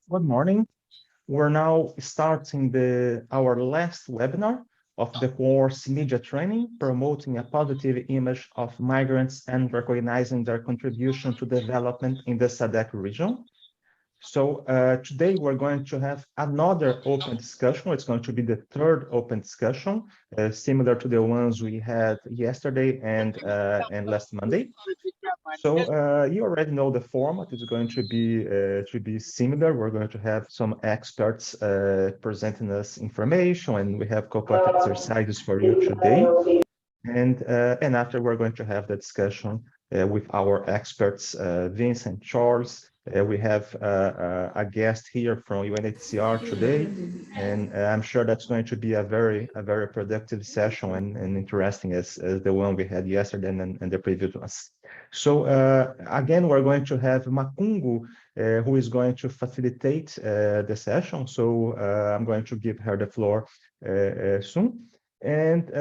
Good morning. We're now starting our last webinar of the course Media Training, promoting a positive image of migrants and recognizing their contribution to development in the Sadaq region. So today we're going to have another open discussion. It's going to be the third open discussion, similar to the ones we had yesterday and last Monday. So you already know the format is going to be similar. We're going to have some experts presenting us information, and we have a couple of exercises for you today. And after we're going to have the discussion with our experts, Vince and Charles. We have a guest here from UNHCR today, and I'm sure that's going to be a very productive session and interesting as the one we had yesterday and the previous ones. So again, we're going to have Makungu, who is going to facilitate the session. So I'm going to give her the floor soon. And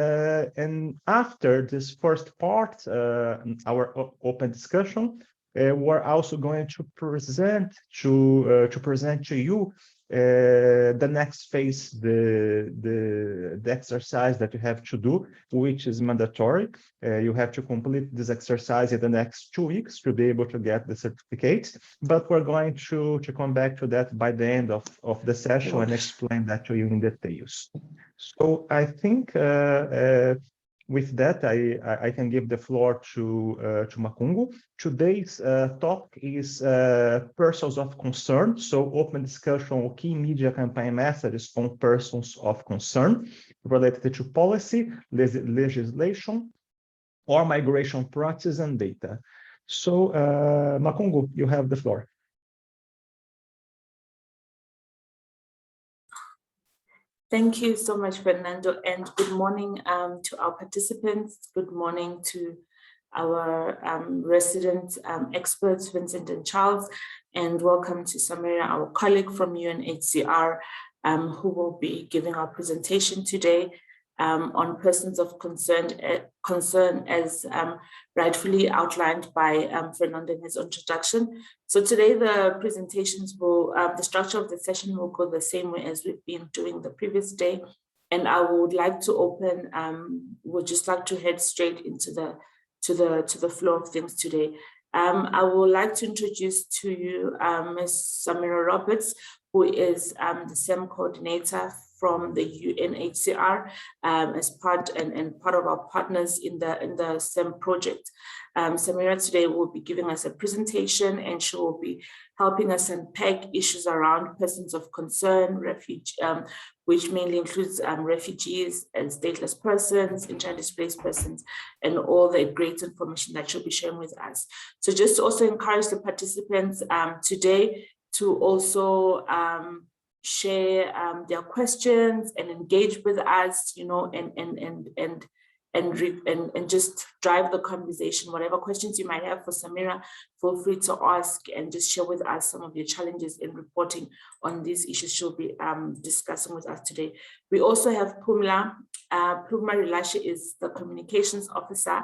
after this first part, our open discussion, we're also going to present to you the next phase, the exercise that you have to do, which is mandatory. You have to complete this exercise in the next 2 weeks to be able to get the certificate. But we're going to come back to that by the end of the session and explain that to you in details. So I think with that, I can give the floor to Makungu. Today's talk is persons of concern. So open discussion on key media campaign messages on persons of concern related to policy, legislation, or migration practice and data. So Makungu, you have the floor. Thank you so much, Fernando, and good morning to our participants. Good morning to our resident experts, Vincent and Charles, and welcome to Samira, our colleague from UNHCR, who will be giving our presentation today on persons of concern as rightfully outlined by Fernando in his introduction. So today the presentations will, the structure of the session will go the same way as we've been doing the previous day. And I would like to open, would just like to head straight into the flow of things today. I would like to introduce to you Ms. Samira Roberts, who is the SAMM coordinator from the UNHCR as part of our partners in the SAMM project. Samira today will be giving us a presentation, and she will be helping us unpack issues around persons of concern, which mainly includes refugees and stateless persons, internally displaced persons, and all the great information that she'll be sharing with us. So just to also encourage the participants today to also share their questions and engage with us, you know, and just drive the conversation. Whatever questions you might have for Samira, feel free to ask and just share with us some of your challenges in reporting on these issues she'll be discussing with us today. We also have Pumla. Pumla Rilashe is the communications officer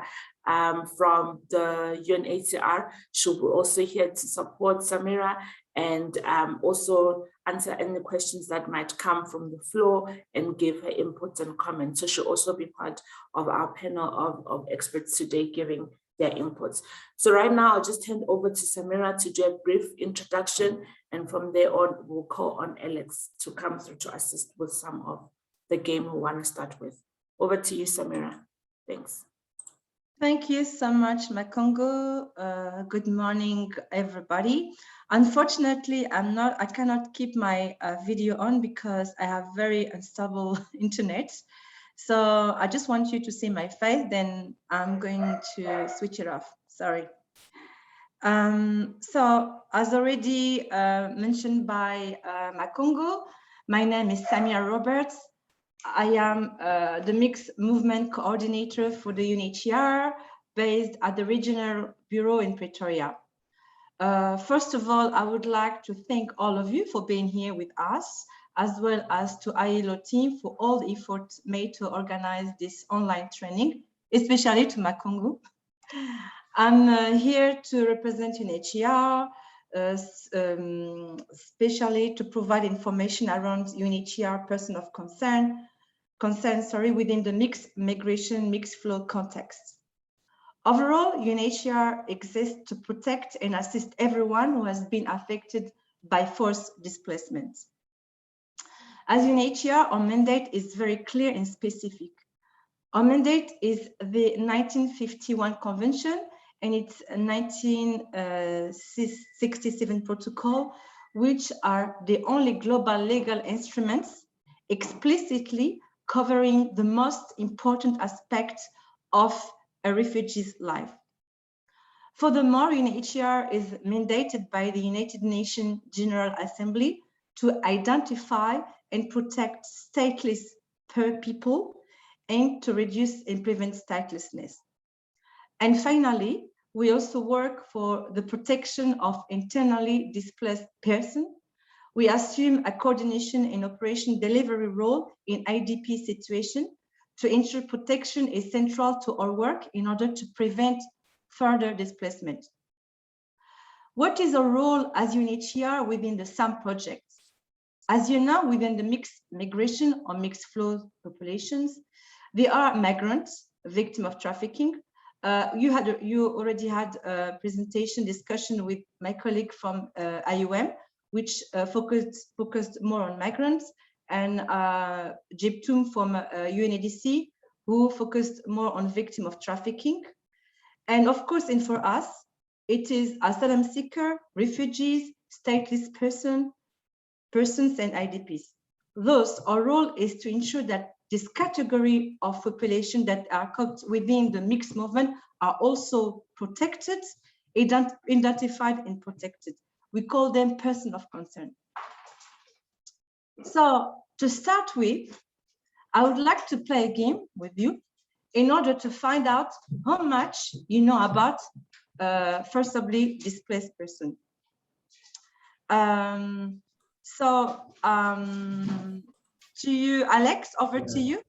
from the UNHCR. She'll be also here to support Samira and also answer any questions that might come from the floor and give her inputs and comments. So she'll also be part of our panel of experts today giving their inputs. So right now, I'll just hand over to Samira to do a brief introduction, and from there on, we'll call on Alex to come through to assist with some of the game we want to start with. Over to you, Samira. Thanks. Thank you so much, Makungu. Good morning, everybody. Unfortunately, I cannot keep my video on because I have very unstable internet. So I just want you to see my face, then I'm going to switch it off. Sorry. So as already mentioned by Makungu, my name is Samira Roberts. I am the Mixed Movement Coordinator for the UNHCR based at the Regional Bureau in Pretoria. First of all, I would like to thank all of you for being here with us, as well as to ILO team for all the efforts made to organize this online training especially to Makongo. I'm here to represent UNHCR, especially to provide information around UNHCR person of concern, within the mixed migration, mixed flow context. Overall, UNHCR exists to protect and assist everyone who has been affected by forced displacement. As UNHCR, our mandate is very clear and specific. Our mandate is the 1951 Convention and its 1967 Protocol, which are the only global legal instruments explicitly covering the most important aspects of a refugee's life. Furthermore, UNHCR is mandated by the United Nations General Assembly to identify and protect stateless people and to reduce and prevent statelessness. And finally, we also work for the protection of internally displaced persons. We assume a coordination and operation delivery role in IDP situation to ensure protection is central to our work in order to prevent further displacement. What is our role as UNHCR within the SAMM project? As you know, within the mixed migration or mixed flow populations, there are migrants, victims of trafficking. You already had a presentation discussion with my colleague from IOM, which focused more on migrants, and Jiptum from UNADC, who focused more on victims of trafficking. And of course, and for us, it is asylum seeker, refugees, stateless persons, and IDPs. Thus, our role is to ensure that this category of population that are caught within the mixed movement are also protected, identified and protected. We call them person of concern. So to start with, I would like to play a game with you in order to find out how much you know about forcibly displaced person. To you, Alex, over to you.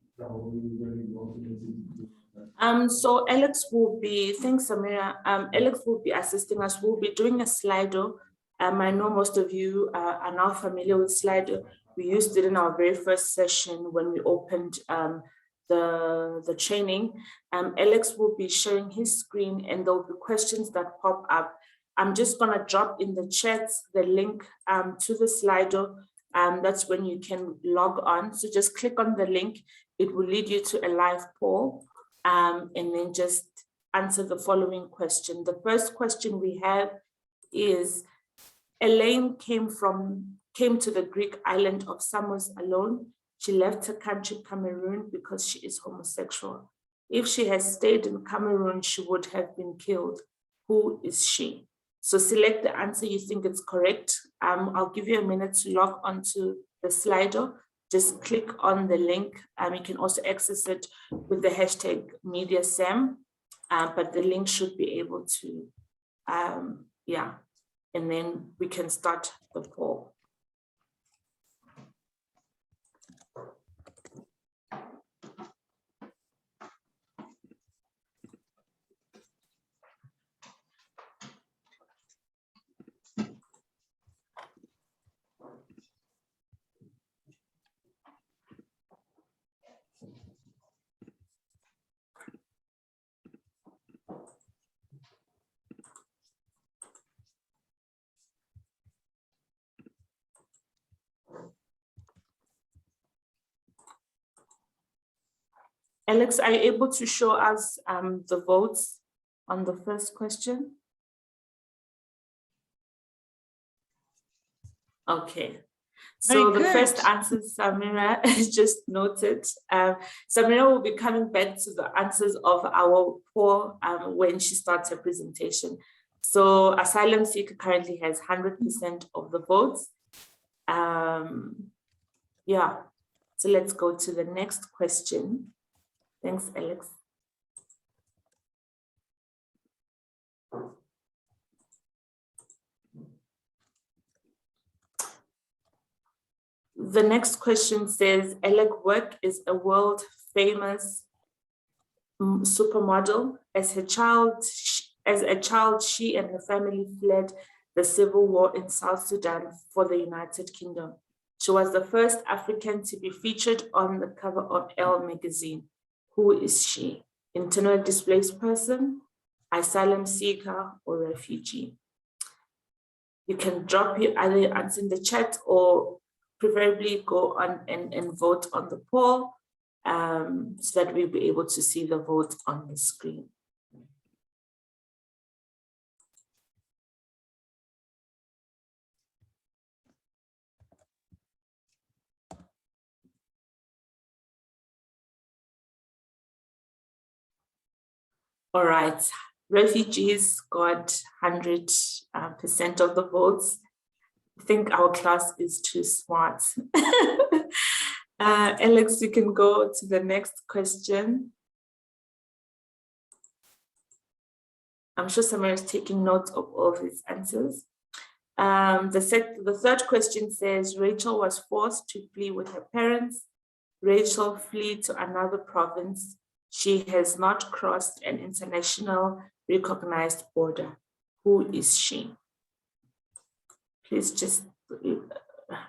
So Alex will be, thanks Samira, Alex will be assisting us. We'll be doing a Slido. I know most of you are now familiar with Slido. We used it in our very first session when we opened the training. Alex will be sharing his screen and there'll be questions that pop up. I'm just gonna drop in the chat the link to the Slido. That's when you can log on. So just click on the link. It will lead you to a live poll and then just answer the following question. The first question we have is, Elaine came to the Greek island of Samos alone. She left her country, Cameroon, because she is homosexual. If she has stayed in Cameroon, she would have been killed. Who is she? So select the answer you think is correct. I'll give you a minute to log onto the Slido. Just click on the link. You can also access it with the hashtag MediaSAMM, but the link should be able to, yeah, and then we can start the poll. Alex, are you able to show us the votes on the first question? Okay. So the first answer, Samira, is just noted. Samira will be coming back to the answers of our poll when she starts her presentation. So asylum seeker currently has 100% of the votes. Yeah, so let's go to the next question. Thanks, Alex. The next question says, Alec work is a world famous supermodel. As a child, she and her family fled the civil war in South Sudan for the United Kingdom. She was the first African to be featured on the cover of Elle magazine. Who is she? Internally displaced person, asylum seeker, or refugee? You can drop your other answer in the chat, or preferably go on and vote on the poll so that we'll be able to see the vote on the screen. All right, refugees got 100% of the votes. I think our class is too smart. Alex, you can go to the next question. I'm sure Samira is taking notes of all these answers. The third question says, Rachel was forced to flee with her parents. Rachel fled to another province. She has not crossed an international recognized border. Who is she? Please just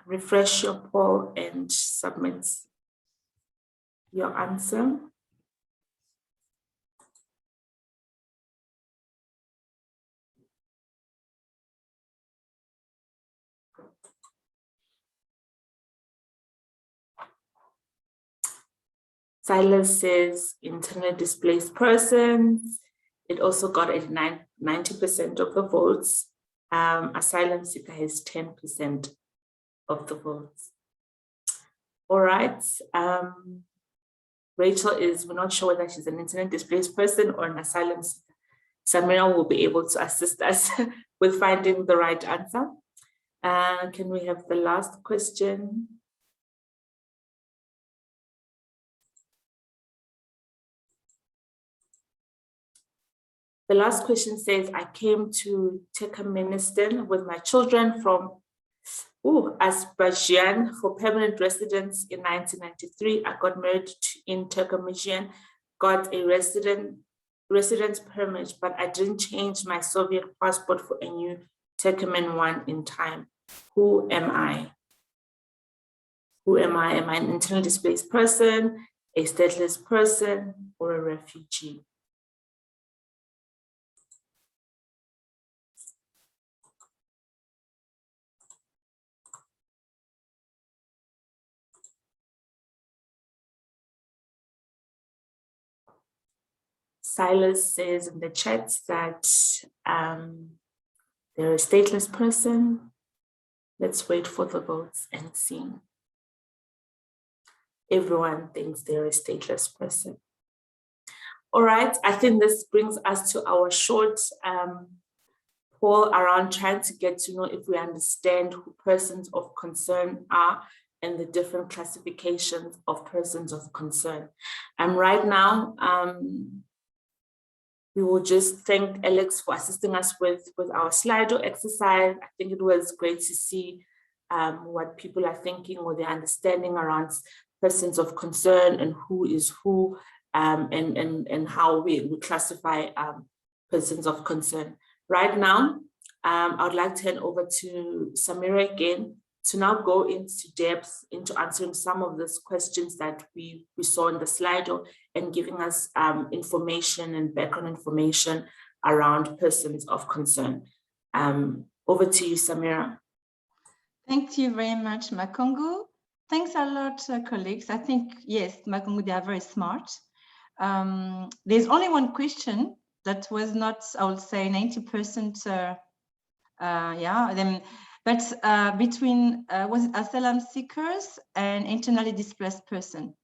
refresh your poll and submit your answer. Silas says internally displaced persons. It also got 90% of the votes. Asylum seeker has 10% of the votes. All right. Rachel we're not sure whether she's an internally displaced person or an asylum seeker. Samira will be able to assist us with finding the right answer. Can we have the last question? The last question says, I came to Turkmenistan with my children from Azerbaijan for permanent residence in 1993. I got married in Turkmenistan, got a residence permit, but I didn't change my Soviet passport for a new Turkmen one in time. Who am I? Who am I? Am I an internally displaced person, a stateless person, or a refugee? Silas says in the chat that they're a stateless person. Let's wait for the votes and see. Everyone thinks they're a stateless person. All right, I think this brings us to our short poll around trying to get to know if we understand who persons of concern are and the different classifications of persons of concern. And right now, we will just thank Alex for assisting us with our Slido exercise. I think it was great to see what people are thinking or their understanding around persons of concern and who is who, and how we classify persons of concern. Right now, I would like to hand over to Samira again to now go into depth into answering some of these questions that we saw in the Slido and giving us information and background information around persons of concern. Over to you, Samira. Thank you very much, Makongo. Thanks a lot, colleagues. I think, yes, Makongo, they are very smart. There's only one question that was not, I would say, 90%, but between, was it asylum seekers and internally displaced person?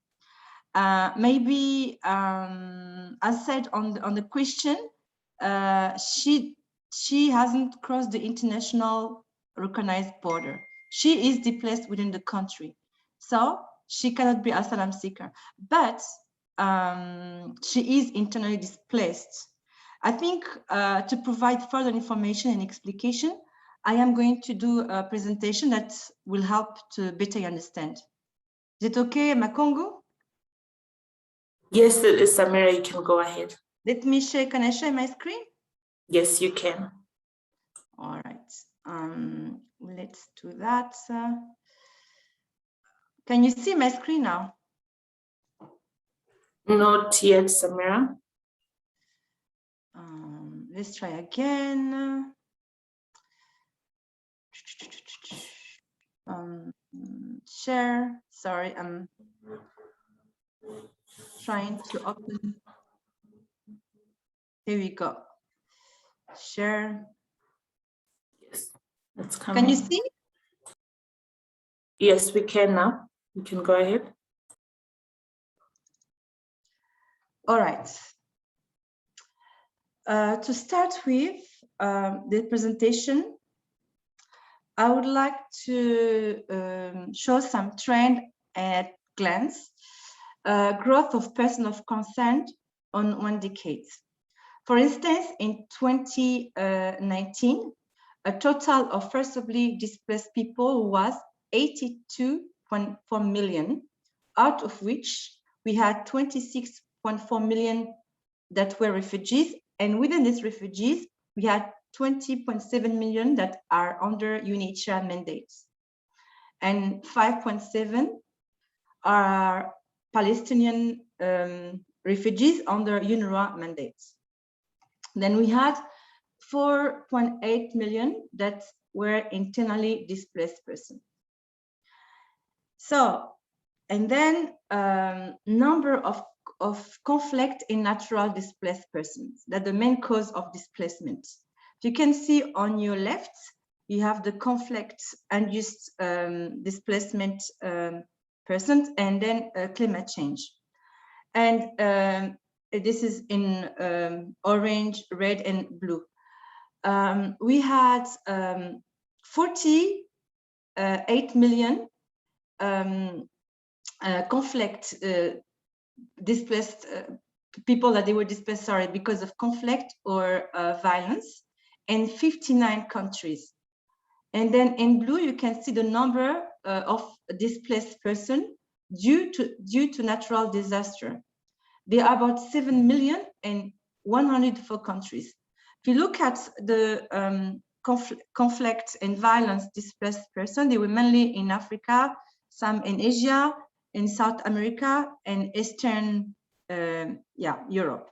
Maybe, as said on the question, she hasn't crossed the international recognized border. She is displaced within the country, so she cannot be asylum seeker, but she is internally displaced. I think to provide further information and explication, I am going to do a presentation that will help to better understand. Is it okay, Makongo? Yes, it is, Samira, you can go ahead. Let me share, can I share my screen? Yes, you can. All right, let's do that. Can you see my screen now? Not yet, Samira. Let's try again. Share, sorry, I'm trying to open. Here we go. Share. Yes, it's coming. Can you see? Yes, we can now. You can go ahead. All right. To start with the presentation, I would like to show some trend at glance, growth of person of consent on 1 decade. For instance, in 2019, a total of forcibly displaced people was 82.4 million, out of which we had 26.4 million that were refugees, and within these refugees, we had 20.7 million that are under UNHCR mandates, and 5.7 are Palestinian refugees under UNRWA mandates. Then we had 4.8 million that were internally displaced persons. So, and then number of conflict in natural displaced persons, that the main cause of displacement. You can see on your left, you have the conflict induced displacement persons, and then climate change. And this is in orange, red, and blue. We had 48 million conflict displaced people that they were displaced, sorry, because of conflict or violence in 59 countries. And then in blue, you can see the number of displaced persons due to natural disaster. There are about 7 million in 104 countries. If you look at the conflict and violence displaced persons, they were mainly in Africa, some in Asia, in South America, and Eastern Europe.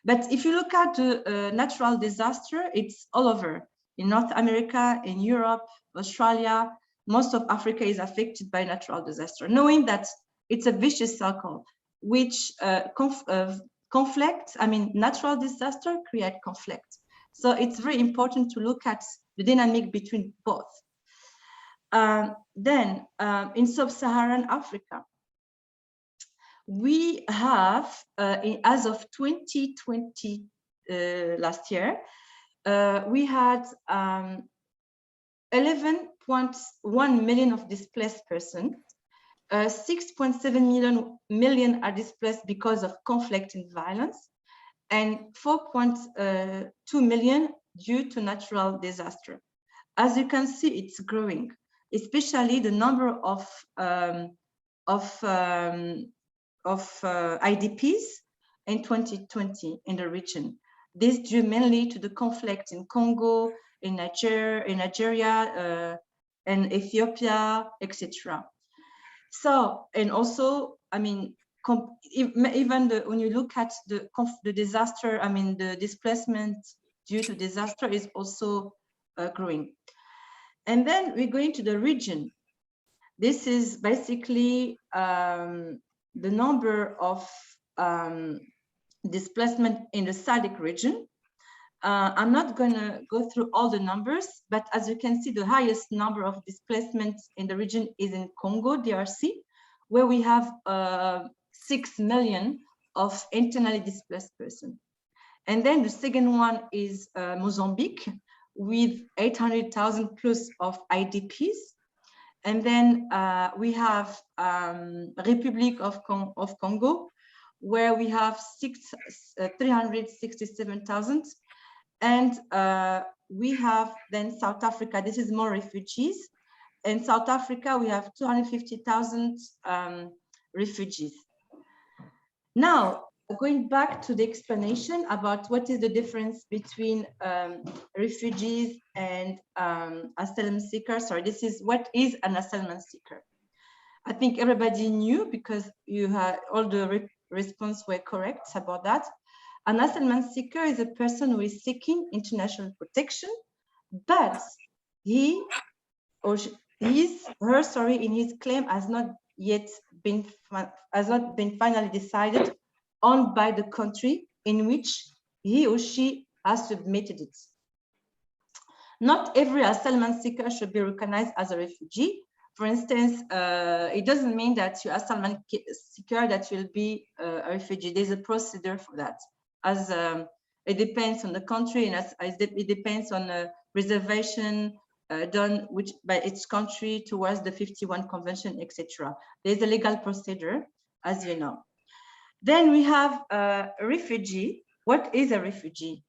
But if you look at the natural disaster, it's all over. In North America, in Europe, Australia, most of Africa is affected by natural disaster, knowing that it's a vicious circle, which conflict, I mean, natural disaster create conflict. So it's very important to look at the dynamic between both. Then in sub-Saharan Africa, we have, as of 2020, last year, we had 11.1 million of displaced persons. 6.7 million are displaced because of conflict and violence, and 4.2 million due to natural disaster. As you can see, it's growing, especially the number of IDPs in 2020 in the region. This due mainly to the conflict in Congo, in Nigeria, and Ethiopia, etc. So, and also, I mean, even when you look at the disaster, I mean, the displacement due to disaster is also growing. And then we go into the region. This is basically the number of displacement in the Sadaq region. I'm not going to go through all the numbers, but as you can see, the highest number of displacements in the region is in Congo, DRC, where we have 6 million of internally displaced persons. And then the second one is Mozambique, with 800,000 plus of IDPs. And then we have Republic of Congo, where we have 367,000. And we have then South Africa. This is more refugees. In South Africa, we have 250,000 refugees. Now, going back to the explanation about what is the difference between refugees and asylum seekers. Sorry, this is what is an asylum seeker. I think everybody knew because you had all the response were correct about that. An asylum seeker is a person who is seeking international protection, but he or she, in his claim has not been finally decided on by the country in which he or she has submitted it. Not every asylum seeker should be recognized as a refugee. For instance, it doesn't mean that you're asylum seeker that you'll be a refugee. There's a procedure for that. As it depends on the country, and it depends on the reservation done by each country towards the 51 Convention, etc. There's a legal procedure, as you know. Then we have a refugee. What is a refugee?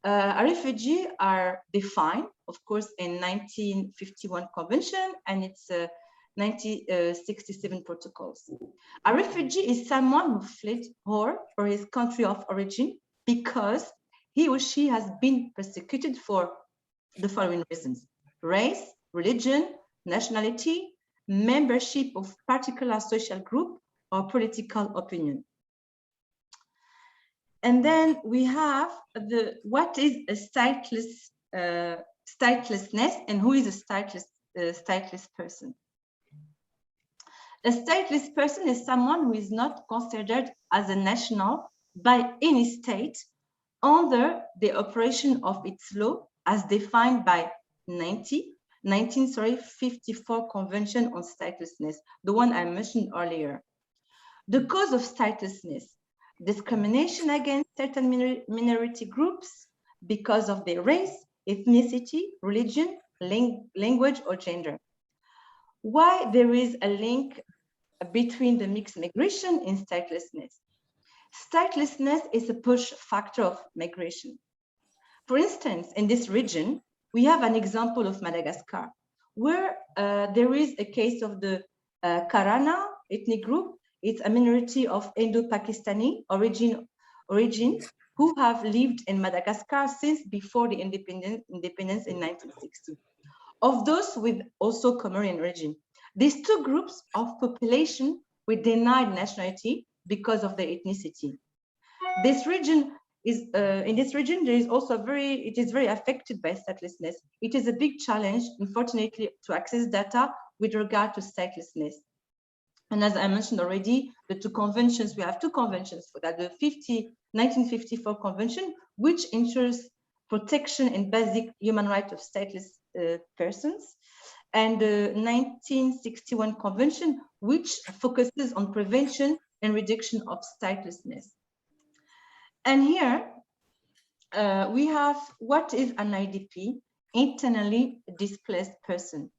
A refugee are defined, of course, in 1951 Convention and its 1967 protocols. A refugee is someone who fled war or his country of origin because he or she has been persecuted for the following reasons: race, religion, nationality, membership of particular social group, or political opinion. And then we have what is a statelessness and who is a stateless person. A stateless person is someone who is not considered as a national by any state under the operation of its law as defined by 1954 Convention on Statelessness, the one I mentioned earlier. The cause of statelessness: discrimination against certain minority groups because of their race, ethnicity, religion, language, or gender. Why there is a link between the mixed migration and statelessness? Statelessness is a push factor of migration. For instance, in this region, we have an example of Madagascar, where there is a case of the Karana ethnic group. It's a minority of Indo-Pakistani origin who have lived in Madagascar since before the independence in 1960. Of those with also Comorian origin, these two groups of population were denied nationality because of their ethnicity. This region is in this region there is also it is very affected by statelessness. It is a big challenge, unfortunately, to access data with regard to statelessness. And as I mentioned already, the two conventions, we have two conventions for that. The 1954 Convention, which ensures protection and basic human rights of stateless persons, and the 1961 Convention, which focuses on prevention and reduction of statelessness. And here we have what is an IDP, internally displaced person,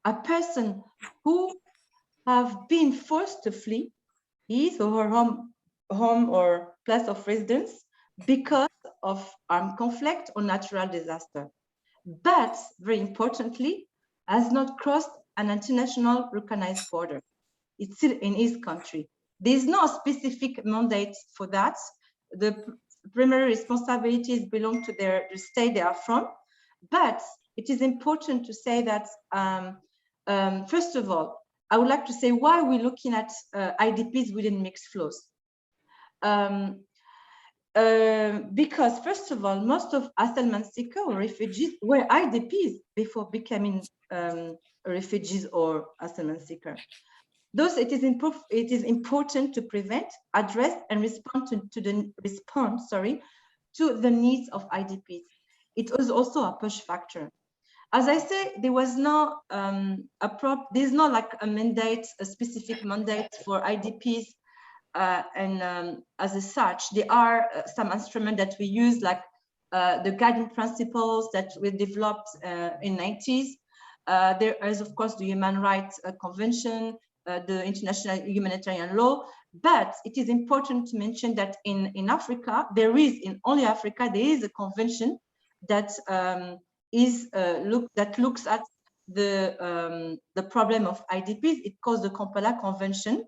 a person who have been forced to flee his or her home or place of residence because of armed conflict or natural disaster, but very importantly, has not crossed an international recognized border. It's still in his country. There's no specific mandate for that. The primary responsibilities belong to the state they are from, but it is important to say that, first of all, I would like to say why we're looking at IDPs within mixed flows. Because first of all, most of asylum seekers or refugees were IDPs before becoming refugees or asylum seekers. Thus, it is important to prevent, address, and respond to the needs of IDPs. It was also a push factor. As I say, there was no there's no like a mandate, a specific mandate for IDPs, as such, there are some instruments that we use, like the guiding principles that were developed in 90s. There is, of course, the Human Rights Convention, the international humanitarian law, but it is important to mention that in Africa, in only Africa, there is a convention that looks at the problem of IDPs. It's called the Kampala Convention,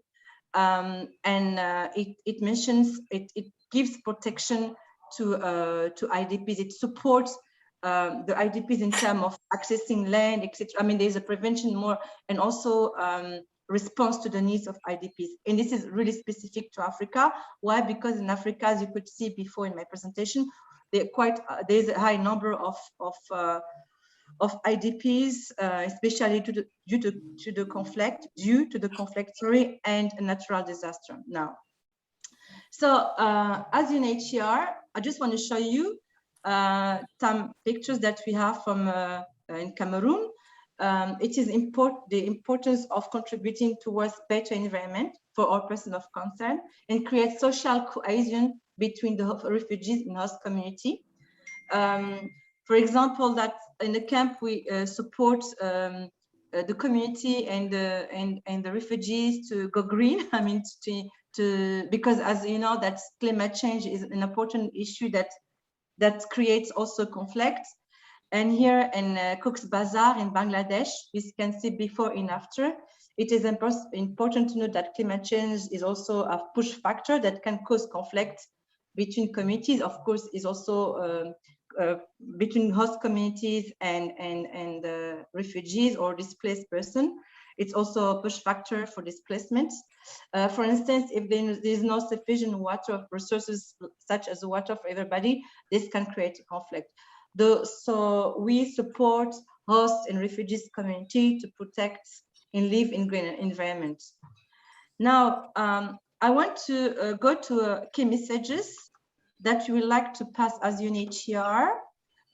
It mentions, it gives protection to IDPs. It supports the IDPs in terms of accessing land, etc. I mean, there's a prevention more, and also response to the needs of IDPs. And this is really specific to Africa. Why? Because in Africa, as you could see before in my presentation, there's a high number of IDPs, especially due to the conflict, and a natural disaster now. So as UNHCR, I just want to show you some pictures that we have from in Cameroon. It is the importance of contributing towards better environment for all persons of concern and create social cohesion between the refugees and host community. For example, that in the camp we support the community and the refugees to go green. I mean, because as you know, that climate change is an important issue that creates also conflict. And here in Cox's Bazar in Bangladesh, you can see before and after. It is important to note that climate change is also a push factor that can cause conflict between communities. Of course, is also between host communities and refugees or displaced person. It's also a push factor for displacement. For instance, if there is no sufficient water resources, such as water for everybody, this can create a conflict. So we support host and refugees community to protect and live in green environments. Now, I want to go to key messages that you would like to pass as UNHCR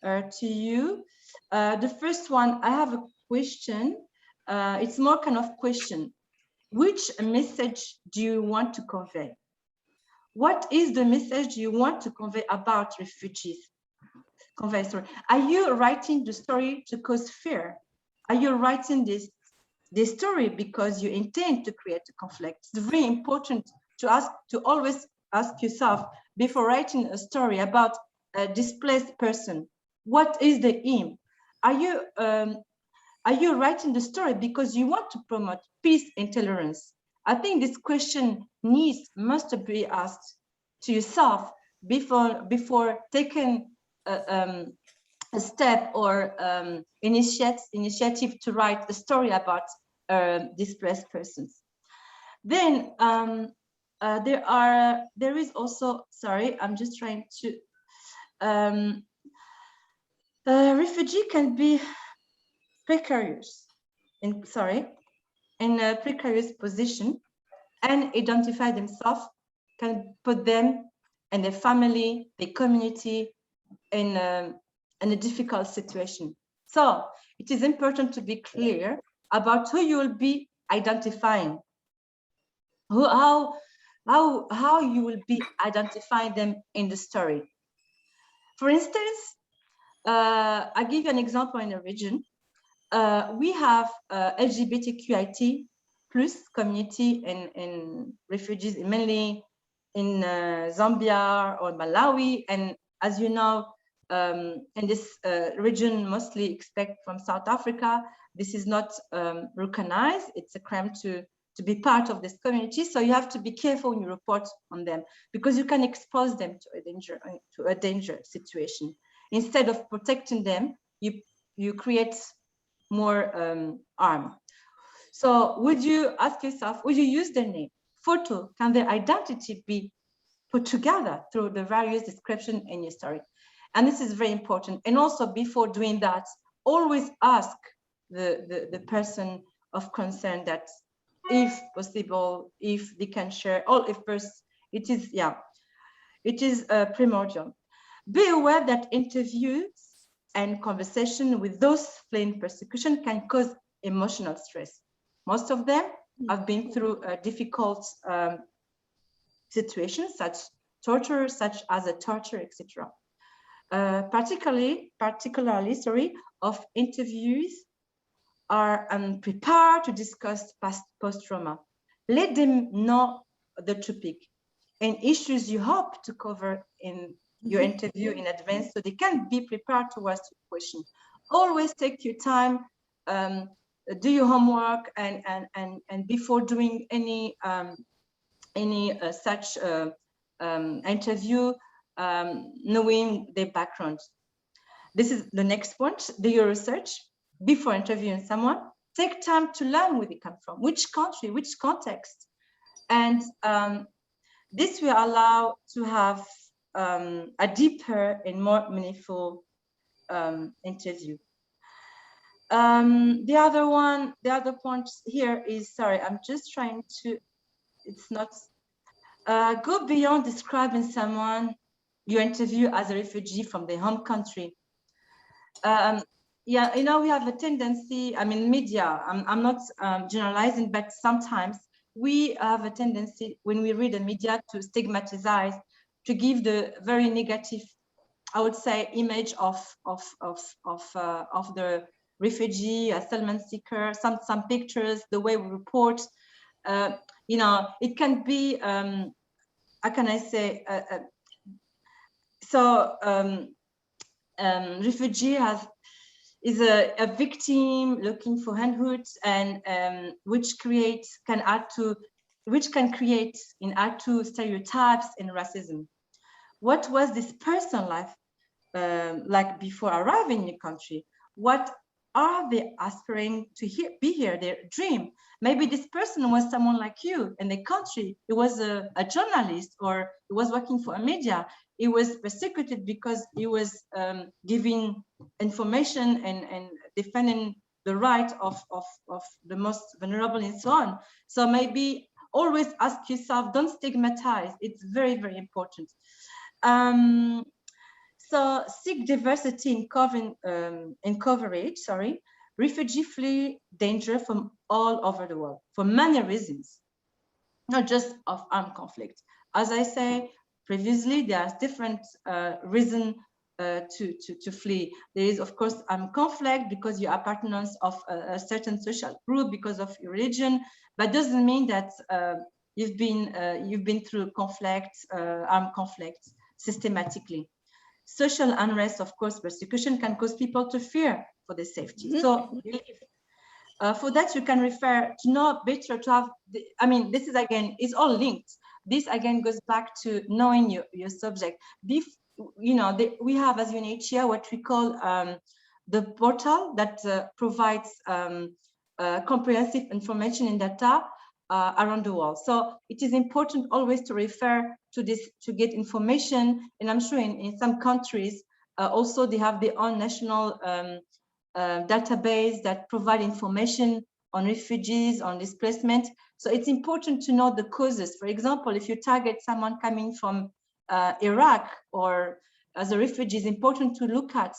to you. The first one, I have a question. It's more kind of question. Which message do you want to convey? What is the message you want to convey about refugees? Are you writing the story to cause fear? Are you writing this story because you intend to create a conflict? It's very important to always ask yourself before writing a story about a displaced person, what is the aim? Are you writing the story because you want to promote peace and tolerance? I think this question must be asked to yourself before taking a step or initiative to write a story about displaced persons. Then there is also, sorry, I'm just trying to, refugee can be precarious, in a precarious position, and identify themselves, can put them and their family, their community in a difficult situation. So it is important to be clear about who you will be identifying, how you will be identifying them in the story. For instance, I'll give you an example in a region. We have LGBTQIT+ community and refugees, mainly in Zambia or Malawi. And as you know, in this region, mostly expect from South Africa, this is not recognized. It's a crime to be part of this community. So you have to be careful when you report on them, because you can expose them to a danger situation. Instead of protecting them, you create more harm. So would you ask yourself, would you use their name, photo? Can their identity be put together through the various descriptions in your story? And this is very important. And also, before doing that, always ask the person of concern that, if possible, if they can share, or if first, it is primordial. Be aware that interviews and conversation with those fleeing persecution can cause emotional stress. Most of them have been through difficult situations, such as a torture, etc. Particularly, of interviews are prepared to discuss post-trauma. Let them know the topic and issues you hope to cover in your interview in advance, so they can be prepared to ask the question. Always take your time, do your homework, and before doing any any such interview, knowing their background. This is the next point. Do your research before interviewing someone. Take time to learn where they come from, which country, which context. And this will allow to have a deeper and more meaningful interview. The other point here is, sorry, I'm just trying to, it's not, go beyond describing someone you interview as a refugee from their home country. Yeah, you know, we have a tendency, I mean, media, I'm not generalizing, but sometimes we have a tendency when we read the media to stigmatize, to give the very negative, I would say, image of the refugee, asylum seeker, some pictures, the way we report. You know, it can be, how can I say, refugee is a victim looking for handhoods, and which can create stereotypes and racism. What was this person's life like before arriving in the country? What are they aspiring to be here, their dream? Maybe this person was someone like you in the country. He was a journalist, or he was working for a media. He was persecuted because he was giving information and defending the right of the most vulnerable and so on. So maybe always ask yourself, don't stigmatize. It's very, very important. So seek diversity in coverage, sorry. Refugees flee danger from all over the world for many reasons, not just of armed conflict. As I say previously, there are different reasons to flee. There is, of course, conflict because you are partners of a certain social group, because of your religion, but doesn't mean that you've been through conflict, armed conflict systematically. Social unrest, of course, persecution can cause people to fear for their safety. So for that, you can refer to know better, to have, I mean, this is again, it's all linked. This again goes back to knowing your subject. You know, we have as UNHCR what we call the portal that provides comprehensive information and data around the world. So it is important always to refer to this to get information. And I'm sure in some countries also they have their own national database that provide information on refugees, on displacement. So it's important to know the causes. For example, if you target someone coming from Iraq or as a refugee, it's important to look at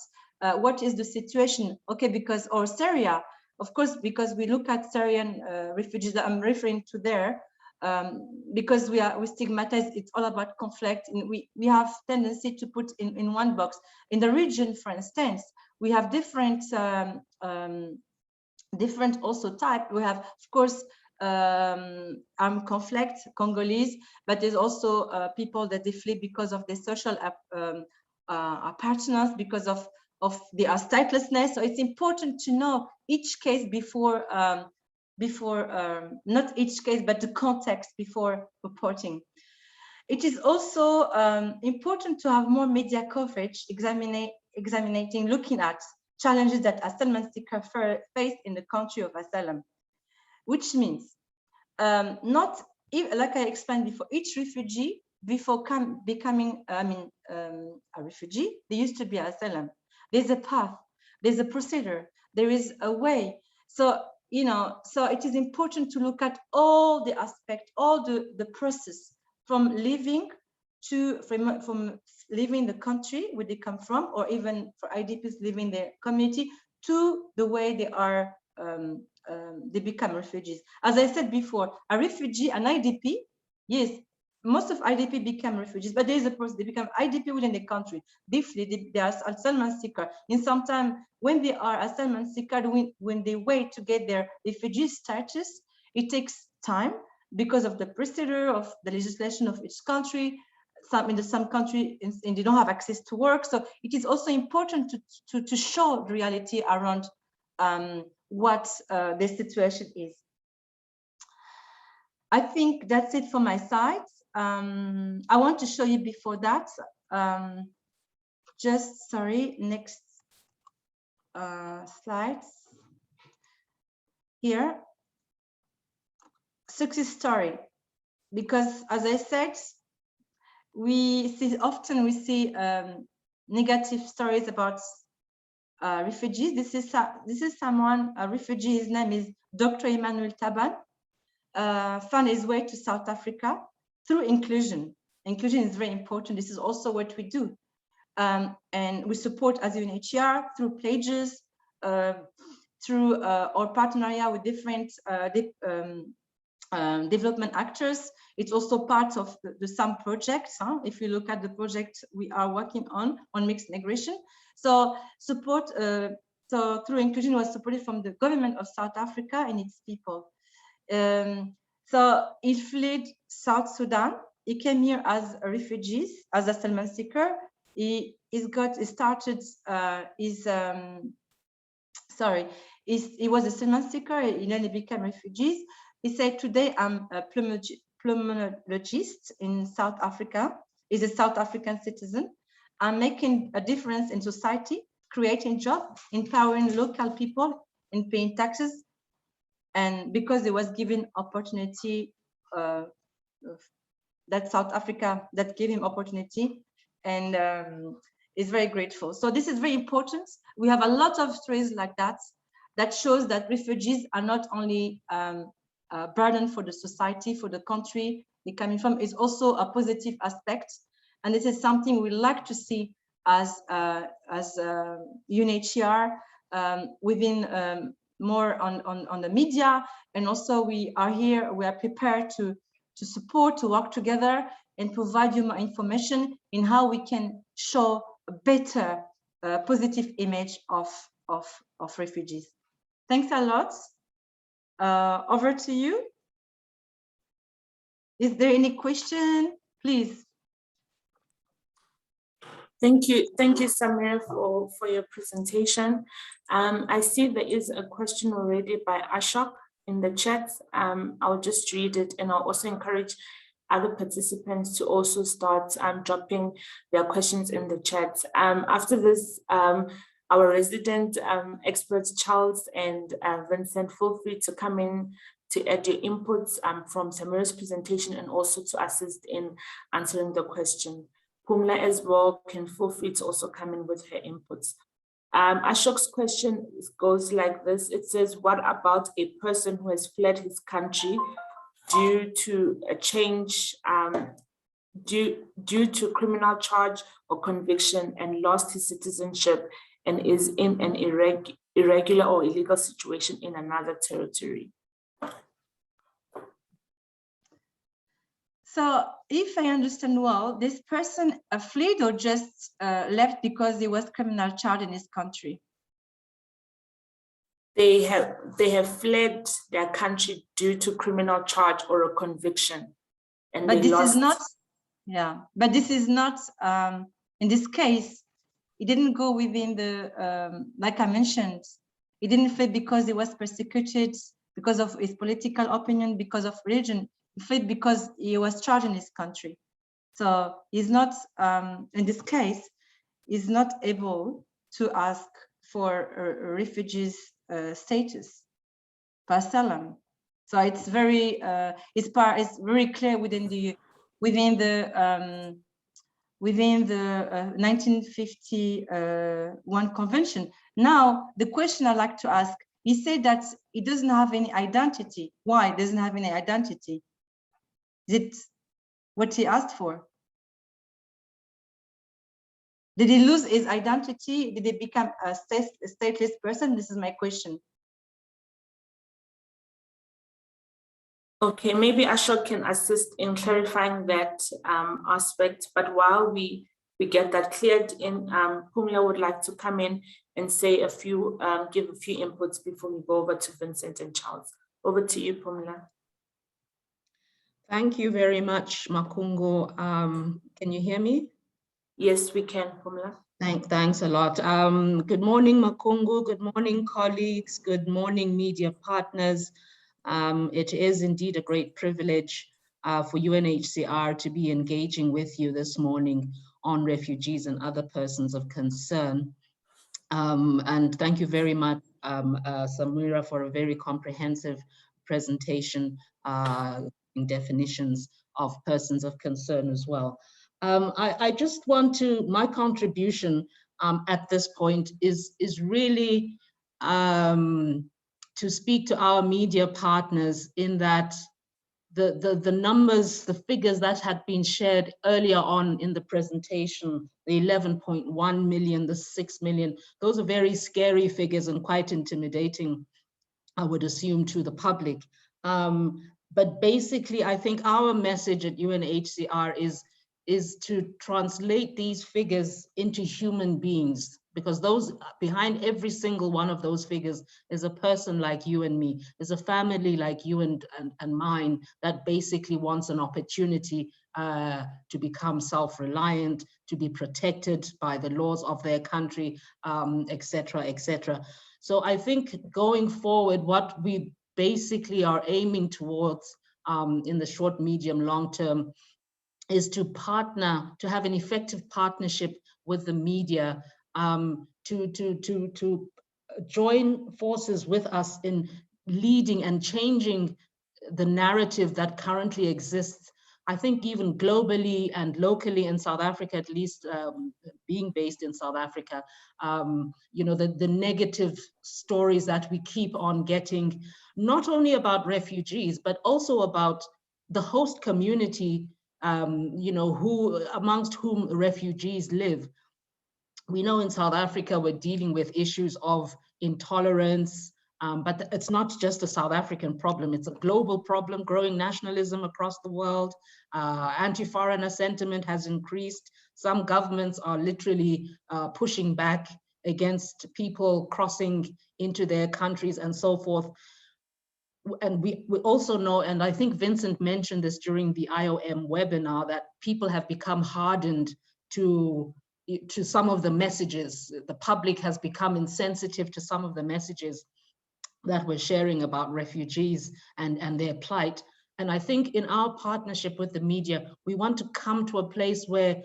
what is the situation. Okay, because, or Syria, of course, because we look at Syrian refugees that I'm referring to there, because we stigmatize, it's all about conflict, and we have tendency to put in one box. In the region, for instance, we have different also type. We have, of course, armed conflict, Congolese, but there's also people that they flee because of their social partners, because of the statelessness. So it's important to know each case before, not each case, but the context before reporting. It is also important to have more media coverage, looking at challenges that asylum seekers face in the country of asylum, which means like I explained before, each refugee before becoming a refugee, they used to be asylum. There's a path, there's a procedure, there is a way. So so it is important to look at all the aspects, all the process from leaving from leaving the country where they come from, or even for IDPs leaving their community, to the way they are they become refugees. As I said before, a refugee, an IDP, yes, most of IDP become refugees, but there is a process. They become IDP within the country. Briefly, they are asylum seeker. In some time, when they are asylum seeker, when they wait to get their refugee status, it takes time because of the procedure of the legislation of each country. Some country and they don't have access to work. So it is also important to show the reality around what the situation is. I think that's it for my side. I want to show you before that, sorry, next slides. Here, success story, because as I said, often we see negative stories about refugees. This is someone, a refugee. His name is Dr. Emmanuel Taban. Found his way to South Africa through inclusion. Inclusion is very important. This is also what we do. And we support as UNHCR through pledges, through our partnership with different development actors. It's also part of the SAMM project. If you look at the project we are working on mixed migration. So support, so through inclusion was supported from the government of South Africa and its people. So he fled South Sudan. He came here as a refugee, as a asylum seeker. He was a asylum seeker, and then he became refugees. He said, today I'm a pulmonologist in South Africa. He's a South African citizen. I'm making a difference in society, creating jobs, empowering local people, and paying taxes. And because he was given opportunity, that South Africa that gave him opportunity, and is very grateful. So this is very important. We have a lot of stories like that that shows that refugees are not only a burden for the society, for the country they're coming from, is also a positive aspect. And this is something we like to see as UNHCR within more on the media. And also we are here, we are prepared to support, to work together and provide you more information in how we can show a better positive image of refugees. Thanks a lot. Over to you. Is there any question, please? Thank you, Samira, for your presentation. I see there is a question already by Ashok in the chat. I'll just read it, and I'll also encourage other participants to also start dropping their questions in the chat. After this, our resident experts, Charles and Vincent, feel free to come in to add your inputs from Samira's presentation and also to assist in answering the question. Pumla as well can feel free to also come in with her inputs. Ashok's question goes like this. It says, what about a person who has fled his country due to a change, due to criminal charge or conviction and lost his citizenship and is in an irregular or illegal situation in another territory? So if I understand well, this person fled or just left because he was criminal charged in his country? They have fled their country due to criminal charge or a conviction. And but this is not, yeah, but this is not, in this case, it didn't go within the, like I mentioned, he didn't flee because he was persecuted because of his political opinion, because of religion. He fled because he was charged in his country. So he's not, in this case, is not able to ask for a refugee's status for asylum. So it's very, it's very clear within the 1951 convention. Now, the question I'd like to ask, he said that he doesn't have any identity. Why doesn't have any identity? Is it what he asked for? Did he lose his identity? Did he become a stateless person? This is my question. Okay, maybe Ashok can assist in clarifying that aspect, but while we get that cleared in, Pumla would like to come in and say a few, give a few inputs before we go over to Vincent and Charles. Over to you, Pumla. Thank you very much, Makungo. Can you hear me? Yes, we can, Pumla. Thanks a lot. Good morning, Makungo. Good morning, colleagues. Good morning, media partners. It is indeed a great privilege for UNHCR to be engaging with you this morning on refugees and other persons of concern. And thank you very much, Samira, for a very comprehensive presentation in definitions of persons of concern as well. I just want to, my contribution at this point is really to speak to our media partners in that the numbers, the figures that had been shared earlier on in the presentation, the 11.1 million, the 6 million, those are very scary figures and quite intimidating, I would assume, to the public. But basically, I think our message at UNHCR is to translate these figures into human beings, because those behind every single one of those figures is a person like you and me, is a family like you and mine that basically wants an opportunity to become self-reliant, to be protected by the laws of their country, etc., etc. So I think going forward, what we basically are aiming towards in the short, medium, long term is to partner, to have an effective partnership with the media, to join forces with us in leading and changing the narrative that currently exists. I think even globally and locally in South Africa, at least being based in South Africa, you know, the negative stories that we keep on getting, not only about refugees, but also about the host community, you know, amongst whom refugees live. We know in South Africa, we're dealing with issues of intolerance, but it's not just a South African problem, it's a global problem, growing nationalism across the world. Anti-foreigner sentiment has increased. Some governments are literally pushing back against people crossing into their countries and so forth. And we also know, and I think Vincent mentioned this during the IOM webinar, that people have become hardened to some of the messages. The public has become insensitive to some of the messages that we're sharing about refugees and their plight. And I think in our partnership with the media, we want to come to a place where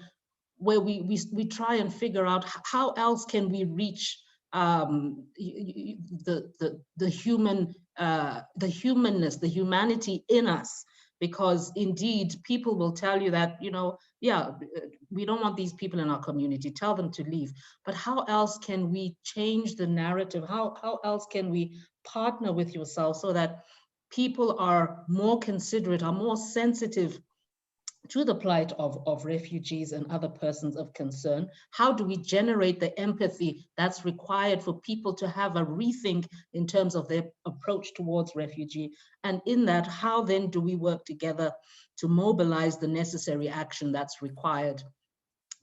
we try and figure out how else can we reach the humanness, the humanity in us, because indeed people will tell you that, you know, yeah, we don't want these people in our community, tell them to leave. But how else can we change the narrative? How else can we partner with yourself so that people are more considerate, are more sensitive to the plight of refugees and other persons of concern? How do we generate the empathy that's required for people to have a rethink in terms of their approach towards refugee? And in that, how then do we work together to mobilize the necessary action that's required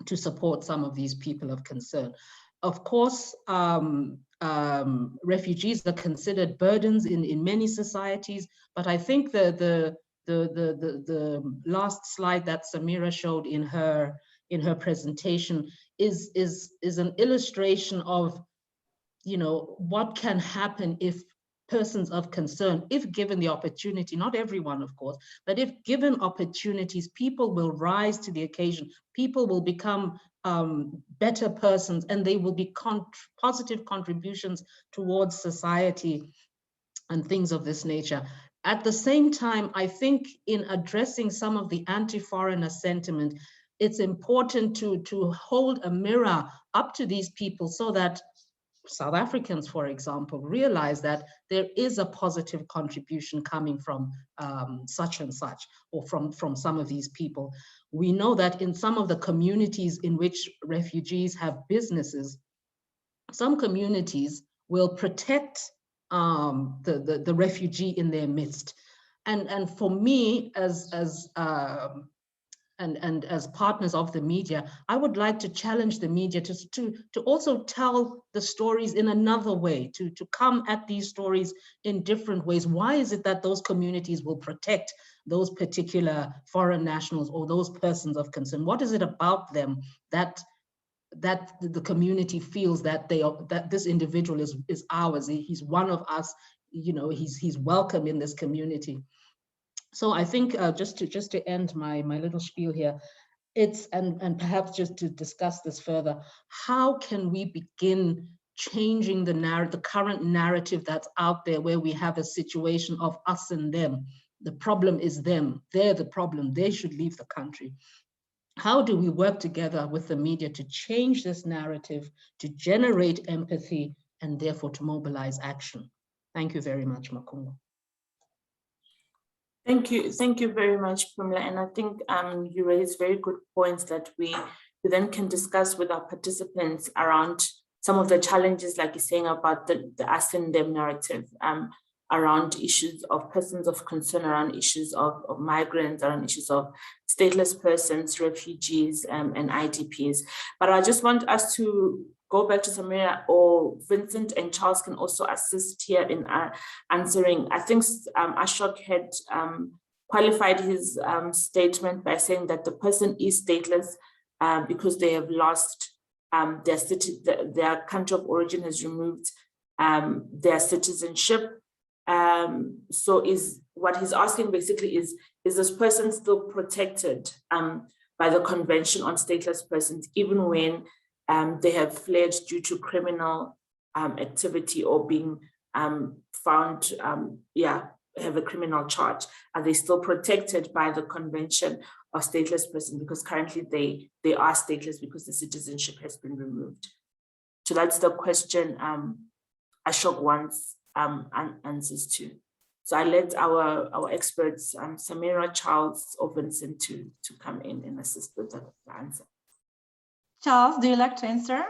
to support some of these people of concern? Of course, refugees are considered burdens in many societies, but I think the last slide that Samira showed in her presentation is an illustration of, you know, what can happen if persons of concern, if given the opportunity, not everyone, of course, but if given opportunities, people will rise to the occasion. People will become better persons, and they will be positive contributions towards society and things of this nature. At the same time, I think in addressing some of the anti-foreigner sentiment, it's important to hold a mirror up to these people so that South Africans, for example, realize that there is a positive contribution coming from such and such, or from some of these people. We know that in some of the communities in which refugees have businesses, some communities will protect the refugee in their midst. And for me, as partners of the media, I would like to challenge the media to also tell the stories in another way, to come at these stories in different ways. Why is it that those communities will protect those particular foreign nationals or those persons of concern? What is it about them that the community feels that that this individual is ours, he's one of us, you know, he's welcome in this community. So I think just to end my little spiel here, it's and perhaps just to discuss this further, how can we begin changing the current narrative that's out there, where we have a situation of us and them? The problem is them. They're the problem. They should leave the country. How do we work together with the media to change this narrative, to generate empathy, and therefore to mobilize action? Thank you very much, Makungo. Thank you very much, Pamela. And I think you raised very good points that we then can discuss with our participants around some of the challenges, like you're saying, about the us and them narrative, around issues of persons of concern, around issues of migrants, around issues of stateless persons, refugees, and IDPs. But I just want us to go back to Samira, or Vincent and Charles can also assist here in answering. I think Ashok had qualified his statement by saying that the person is stateless because they have lost their city, their country of origin has removed their citizenship. So is what he's asking basically is this person still protected by the Convention on Stateless Persons, even when they have fled due to criminal activity or being found, have a criminal charge? Are they still protected by the Convention of Stateless Persons? Because currently they are stateless because the citizenship has been removed. So that's the question Ashok wants answers to. So I let our experts, Samira, Charles, or Vincent to come in and assist with the answer. Charles, do you like to answer?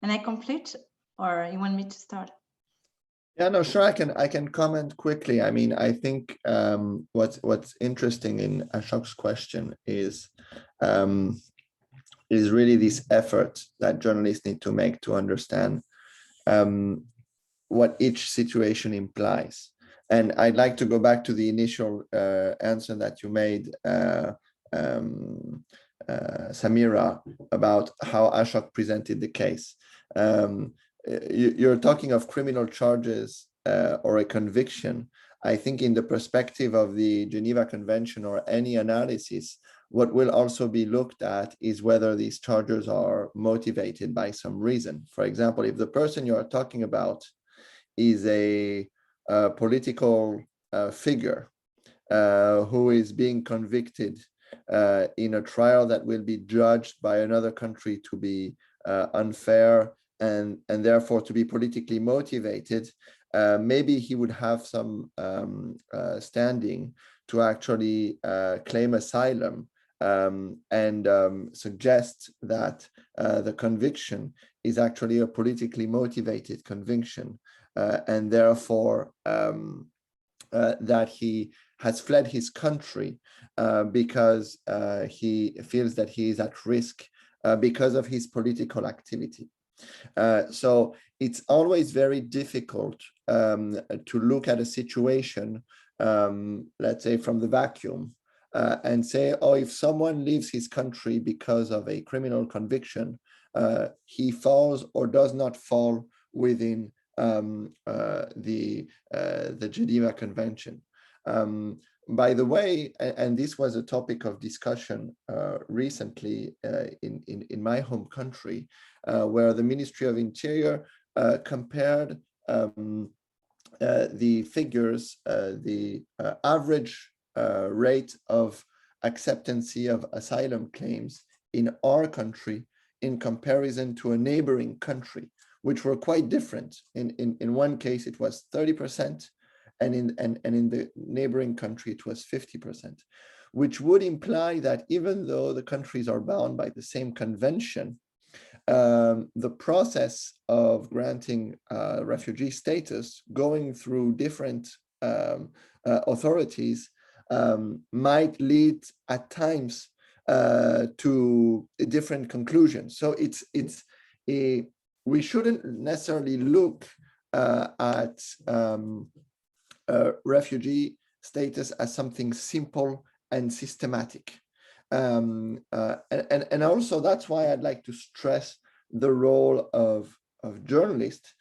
And I complete, or you want me to start? Yeah, no, sure. I can comment quickly. I mean, I think what's interesting in Ashok's question is really this effort that journalists need to make to understand what each situation implies. And I'd like to go back to the initial answer that you made, Samira, about how Ashok presented the case. You're talking of criminal charges or a conviction. I think in the perspective of the Geneva Convention or any analysis, what will also be looked at is whether these charges are motivated by some reason. For example, if the person you are talking about is a political figure who is being convicted in a trial that will be judged by another country to be unfair and therefore to be politically motivated, maybe he would have some standing to actually claim asylum and suggest that the conviction is actually a politically motivated conviction, and therefore that he has fled his country because he feels that he is at risk because of his political activity. So it's always very difficult to look at a situation, let's say from the vacuum, and say, oh, if someone leaves his country because of a criminal conviction, he falls or does not fall within the Geneva Convention. By the way, and this was a topic of discussion recently in my home country, where the Ministry of Interior compared the figures, the average rate of acceptancy of asylum claims in our country in comparison to a neighboring country, which were quite different. In one case, it was 30%, and in the neighboring country, it was 50%, which would imply that even though the countries are bound by the same convention, the process of granting refugee status going through different authorities might lead at times to different conclusions. So we shouldn't necessarily look at refugee status as something simple and systematic. And also that's why I'd like to stress the role of journalists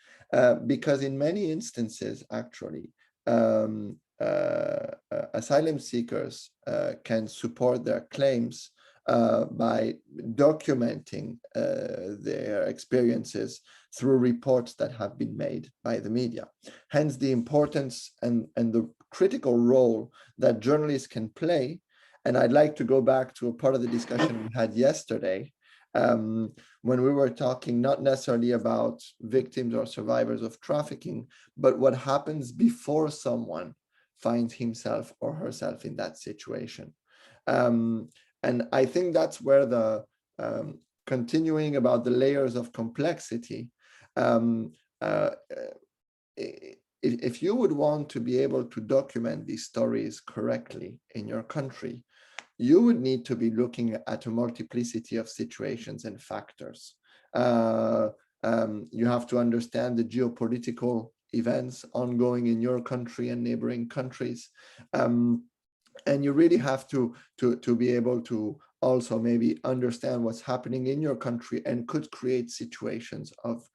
because in many instances, actually, asylum seekers can support their claims by documenting their experiences through reports that have been made by the media. Hence the importance and the critical role that journalists can play. And I'd like to go back to a part of the discussion we had yesterday, when we were talking not necessarily about victims or survivors of trafficking, but what happens before someone finds himself or herself in that situation. And I think that's where the continuing about the layers of complexity, if you would want to be able to document these stories correctly in your country, you would need to be looking at a multiplicity of situations and factors. You have to understand the geopolitical events ongoing in your country and neighboring countries. And you really have to be able to also maybe understand what's happening in your country and could create situations of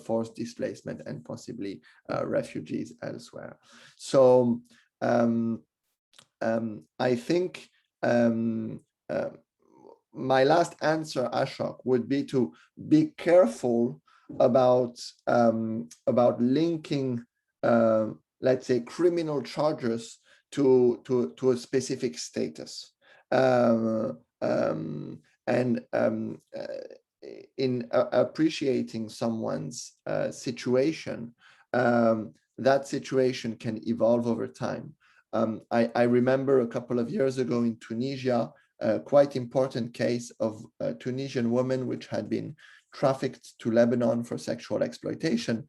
forced displacement and possibly refugees elsewhere. So I think my last answer, Ashok, would be to be careful about linking, let's say, criminal charges to a specific status. In appreciating someone's situation, that situation can evolve over time. I remember a couple of years ago in Tunisia, a quite important case of a Tunisian woman which had been trafficked to Lebanon for sexual exploitation.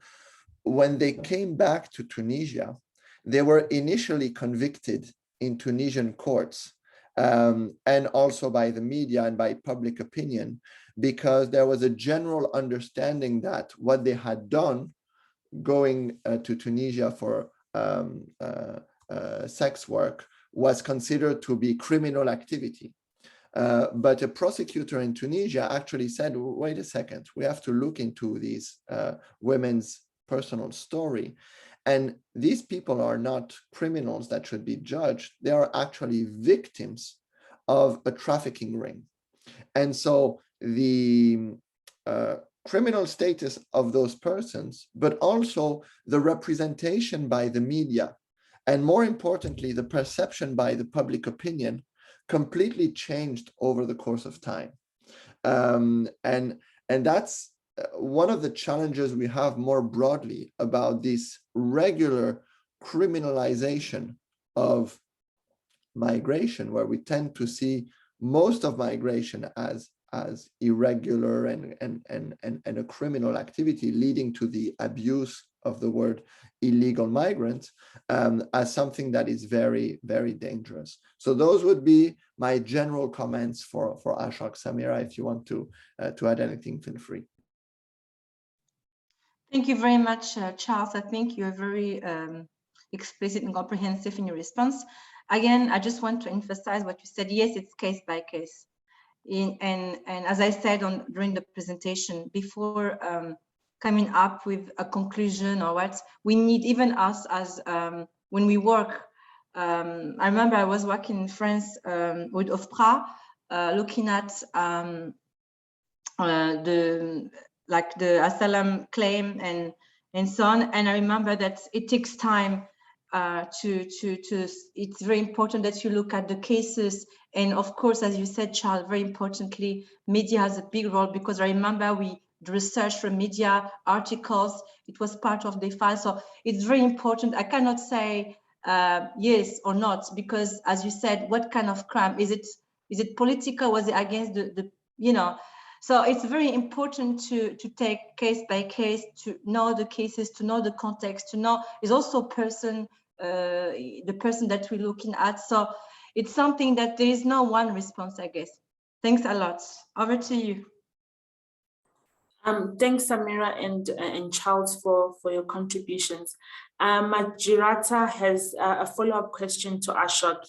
When they came back to Tunisia, they were initially convicted in Tunisian courts, and also by the media and by public opinion, because there was a general understanding that what they had done going to Tunisia for sex work was considered to be criminal activity. But a prosecutor in Tunisia actually said, wait a second, we have to look into these women's personal story. And these people are not criminals that should be judged. They are actually victims of a trafficking ring. And so the criminal status of those persons, but also the representation by the media, and more importantly, the perception by the public opinion, completely changed over the course of time. And that's one of the challenges we have more broadly about this regular criminalization of migration, where we tend to see most of migration as irregular and a criminal activity, leading to the abuse of the word illegal migrant as something that is very, very dangerous. So those would be my general comments for Ashok. Samira, if you want to add anything, feel free. Thank you very much, Charles. I think you're very explicit and comprehensive in your response. Again, I just want to emphasize what you said. Yes, it's case by case. And as I said during the presentation, before coming up with a conclusion or what, we need, even us as when we work. I remember I was working in France with OFPRA, looking at the asylum claim and so on. And I remember that it takes time it's very important that you look at the cases. And of course, as you said, Charles, very importantly, media has a big role, because I remember the research from media articles, it was part of the file. So it's very important. I cannot say yes or not, because as you said, what kind of crime? Is it political? Was it against the So it's very important to take case by case, to know the cases, to know the context, to know is also the person that we're looking at. So it's something that there is no one response, I guess. Thanks a lot. Over to you. Thanks, Samira and Charles for your contributions. Majirata has a follow-up question to Ashok.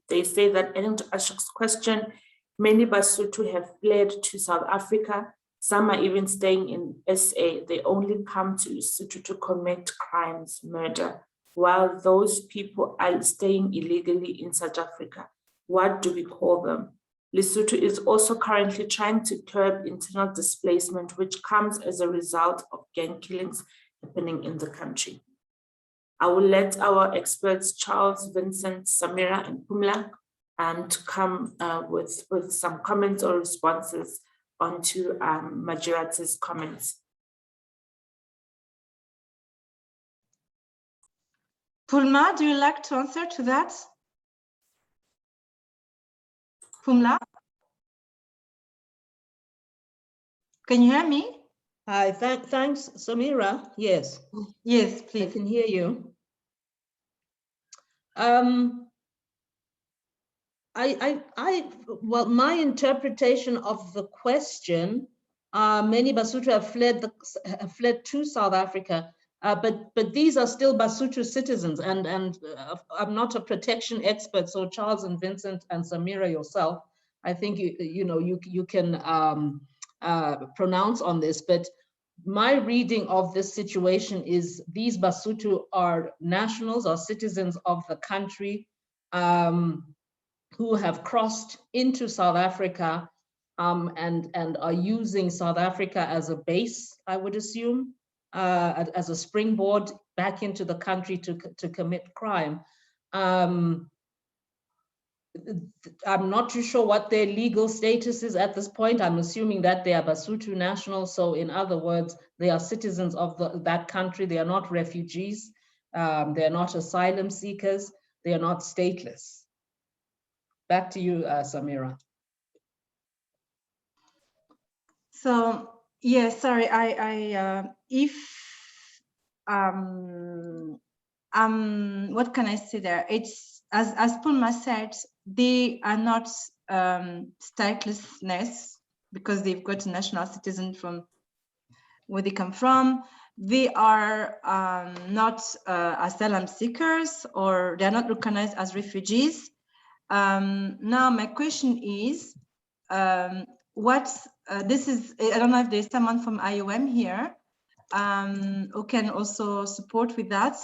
They say that, adding to Ashok's question, many Basotho have fled to South Africa. Some are even staying in SA. They only come to Lesotho to commit crimes, murder, while those people are staying illegally in South Africa. What do we call them? Lesotho is also currently trying to curb internal displacement, which comes as a result of gang killings happening in the country. I will let our experts, Charles, Vincent, Samira, and Pumla, to come with some comments or responses onto Majorati's comments. Pulma, do you like to answer to that? Pumla? Can you hear me? Hi, thanks, Samira. Yes. Yes, I please. can hear you. Well, my interpretation of the question, many Basotho have fled to South Africa, but these are still Basotho citizens, and I'm not a protection expert, so Charles and Vincent and Samira yourself, I think you can pronounce on this, but my reading of this situation is these Basotho are nationals or citizens of the country who have crossed into South Africa and are using South Africa as a base, I would assume, as a springboard back into the country to commit crime. I'm not too sure what their legal status is at this point. I'm assuming that they are Basotho nationals. So in other words, they are citizens of that country. They are not refugees. They are not asylum seekers. They are not stateless. Back to you, Samira. So, yeah, sorry, what can I say there? It's, as Pulma said, they are not statelessness because they've got a national citizen from where they come from. They are not asylum seekers, or they are not recognized as refugees. Now my question is, this is, I don't know if there's someone from IOM here who can also support with that,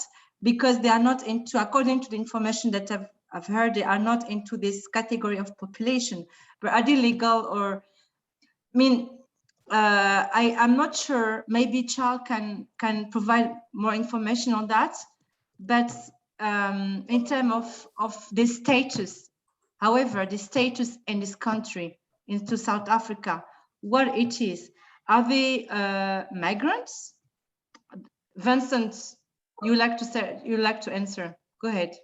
because they are not into, according to the information that I've heard, they are not into this category of population, but are they legal, or, I mean, I'm not sure, maybe Charles can provide more information on that, but in terms of the status, however, the status in this country, into South Africa, what it is, are they migrants? Vincent, you like to answer, go ahead.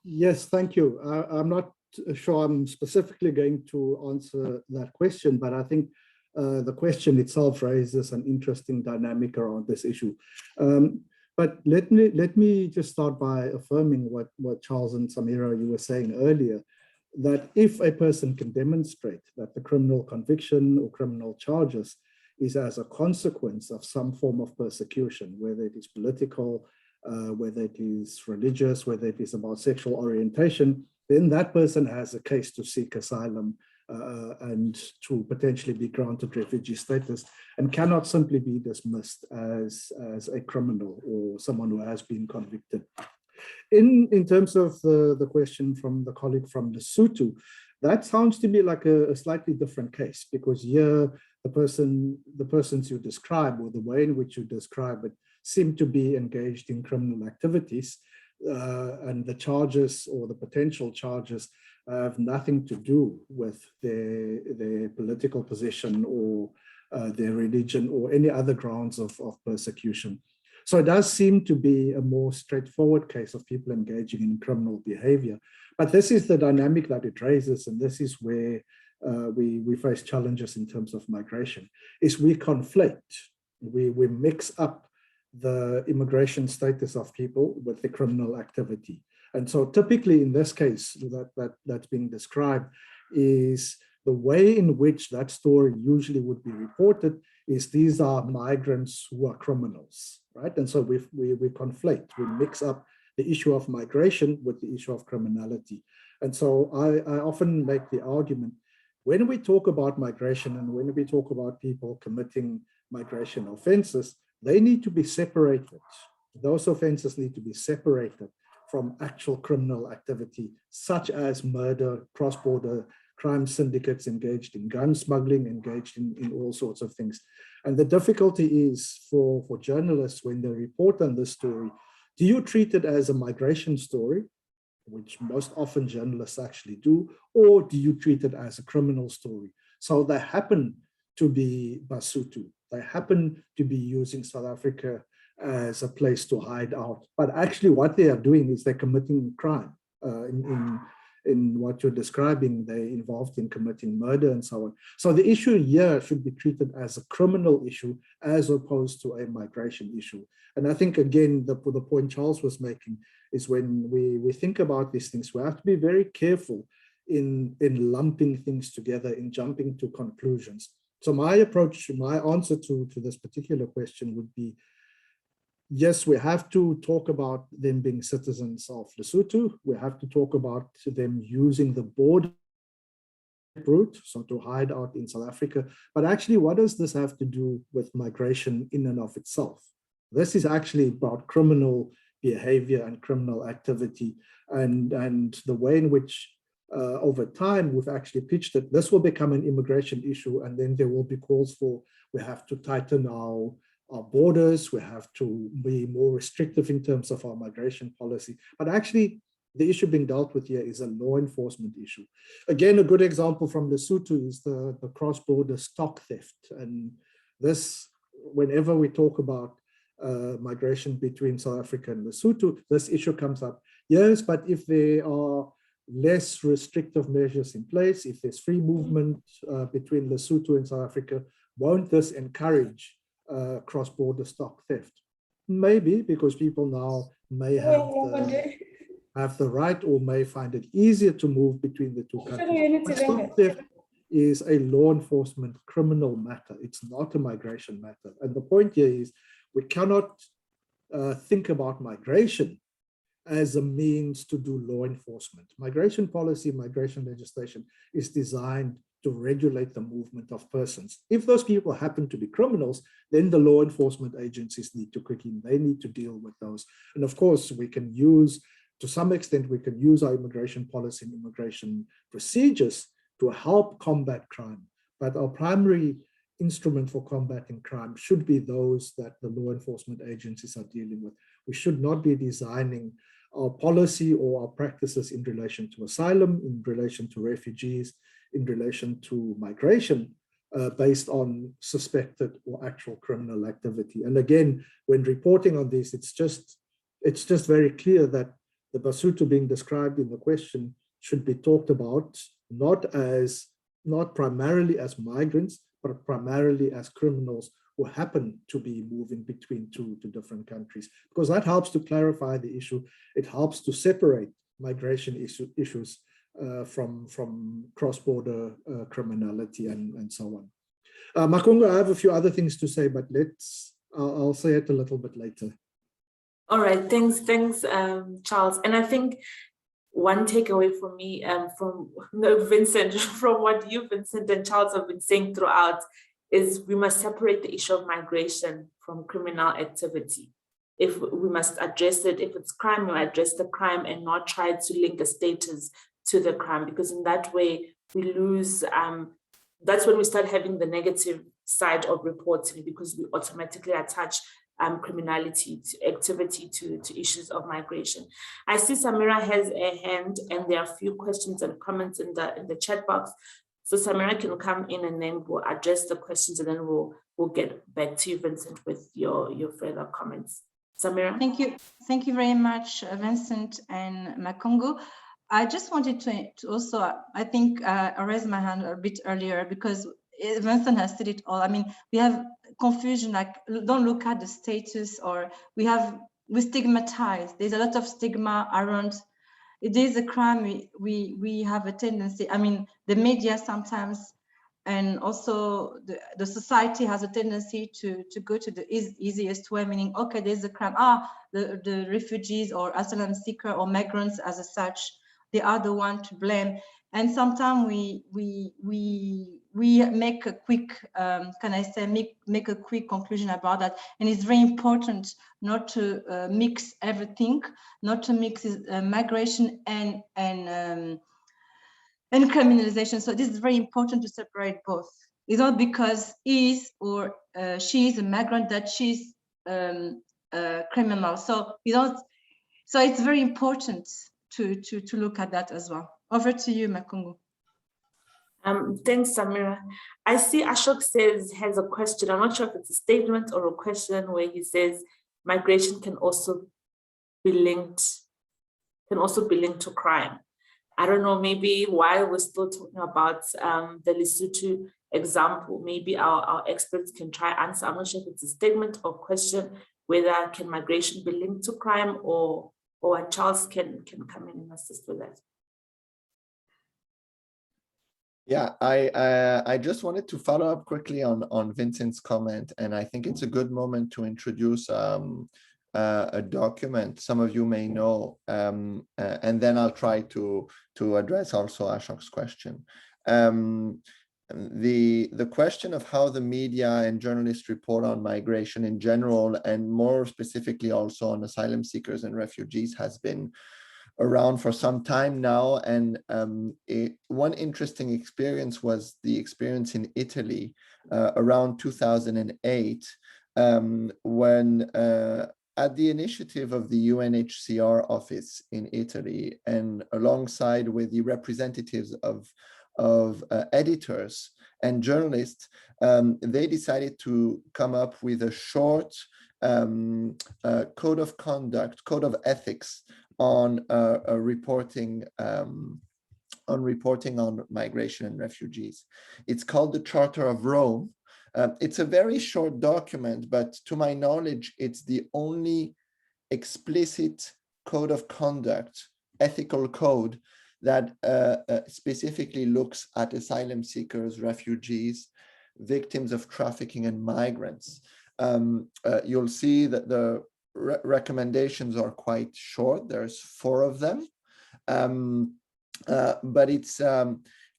Yes, thank you. I'm not sure I'm specifically going to answer that question, but I think the question itself raises an interesting dynamic around this issue. But let me just start by affirming what Charles and Samira, you were saying earlier, that if a person can demonstrate that the criminal conviction or criminal charges is as a consequence of some form of persecution, whether it is political, whether it is religious, whether it is about sexual orientation, then that person has a case to seek asylum and to potentially be granted refugee status, and cannot simply be dismissed as a criminal or someone who has been convicted. In terms of the question from the colleague from Lesotho, that sounds to me like a slightly different case, because here the persons you describe, or the way in which you describe it, seem to be engaged in criminal activities, and the charges or the potential charges have nothing to do with their political position or their religion or any other grounds of persecution. So it does seem to be a more straightforward case of people engaging in criminal behavior. But this is the dynamic that it raises, and this is where we face challenges in terms of migration, is we conflate, we mix up the immigration status of people with the criminal activity. And so typically in this case that's being described, is the way in which that story usually would be reported is these are migrants who are criminals, right? And so we conflate, we mix up the issue of migration with the issue of criminality. And so I often make the argument, when we talk about migration and when we talk about people committing migration offenses, they need to be separated. Those offenses need to be separated from actual criminal activity, such as murder, cross-border crime syndicates engaged in gun smuggling, engaged in all sorts of things. And the difficulty is for journalists when they report on this story, do you treat it as a migration story, which most often journalists actually do, or do you treat it as a criminal story? So they happen to be Basotho. They happen to be using South Africa as a place to hide out. But actually what they are doing is they're committing crime. In what you're describing, they're involved in committing murder and so on. So the issue here should be treated as a criminal issue as opposed to a migration issue. And I think, again, the point Charles was making is when we think about these things, we have to be very careful in lumping things together, in jumping to conclusions. So my approach, my answer to this particular question would be, yes, we have to talk about them being citizens of Lesotho. We have to talk about them using the border route, so to hide out in South Africa. But actually, what does this have to do with migration in and of itself? This is actually about criminal behavior and criminal activity, and the way in which over time we've actually pitched it. This will become an immigration issue, and then there will be calls for, we have to tighten our borders, we have to be more restrictive in terms of our migration policy. But actually, the issue being dealt with here is a law enforcement issue. Again, a good example from Lesotho is the cross-border stock theft. And this, whenever we talk about migration between South Africa and Lesotho, this issue comes up. Yes, but if there are less restrictive measures in place, if there's free movement between Lesotho and South Africa, won't this encourage cross-border stock theft? Maybe, because people now may have the right or may find it easier to move between the two countries. But stock theft is a law enforcement criminal matter. It's not a migration matter. And the point here is we cannot think about migration as a means to do law enforcement. Migration policy, migration legislation is designed to regulate the movement of persons. If those people happen to be criminals, then the law enforcement agencies need to kick in. They need to deal with those. And of course, we can use, to some extent, we can use our immigration policy and immigration procedures to help combat crime. But our primary instrument for combating crime should be those that the law enforcement agencies are dealing with. We should not be designing our policy or our practices in relation to asylum, in relation to refugees, in relation to migration, based on suspected or actual criminal activity. And again, when reporting on this, it's just very clear that the Basotho being described in the question should be talked about not primarily as migrants, but primarily as criminals who happen to be moving between two different countries, because that helps to clarify the issue. It helps to separate migration issues from cross-border criminality and so on. Makongo, I have a few other things to say, but I'll say it a little bit later. All right, thanks, Charles. And I think one takeaway for me from Vincent, from what you, Vincent, and Charles have been saying throughout, is we must separate the issue of migration from criminal activity. If we must address it, if it's crime, we address the crime and not try to link a status to the crime, because in that way we lose, that's when we start having the negative side of reporting, because we automatically attach criminality activity to issues of migration. I see Samira has a hand, and there are a few questions and comments in the chat box. So Samira can come in and then we'll address the questions, and then we'll get back to you, Vincent, with your further comments. Samira. Thank you very much, Vincent and Makongo. I just wanted to also, I think I raised my hand a bit earlier because Vincent has said it all. I mean, we have confusion, like don't look at the status, or we stigmatize. There's a lot of stigma around. It is a crime. We have a tendency, I mean, the media sometimes, and also the society has a tendency to go to the easiest way, meaning, okay, there's a crime. The refugees or asylum seeker or migrants as such they are the one to blame. And sometimes we make a quick, can I say, make a quick conclusion about that. And it's very important not to mix everything, not to mix migration and criminalization. So this is very important to separate both. It's not because he or she is a migrant that she's criminal. So so it's very important to look at that as well. Over to you, Makungu. Thanks, Samira. I see Ashok has a question. I'm not sure if it's a statement or a question where he says migration can also be linked to crime. I don't know, maybe while we're still talking about the Lesotho example, maybe our experts can try answer. I'm not sure if it's a statement or question, whether can migration be linked to crime, or Charles can come in and assist with that. Yeah, I just wanted to follow up quickly on Vincent's comment, and I think it's a good moment to introduce a document some of you may know, and then I'll try to address also Ashok's question. The question of how the media and journalists report on migration in general, and more specifically also on asylum seekers and refugees, has been around for some time now. And one interesting experience was the experience in Italy around 2008, when at the initiative of the UNHCR office in Italy, and alongside with the representatives of editors and journalists, they decided to come up with a short code of conduct, code of ethics on reporting on migration and refugees. It's called the Charter of Rome. It's a very short document, but to my knowledge, it's the only explicit code of conduct, ethical code, that specifically looks at asylum seekers, refugees, victims of trafficking, and migrants. You'll see that the recommendations are quite short. There's 4 of them. But it's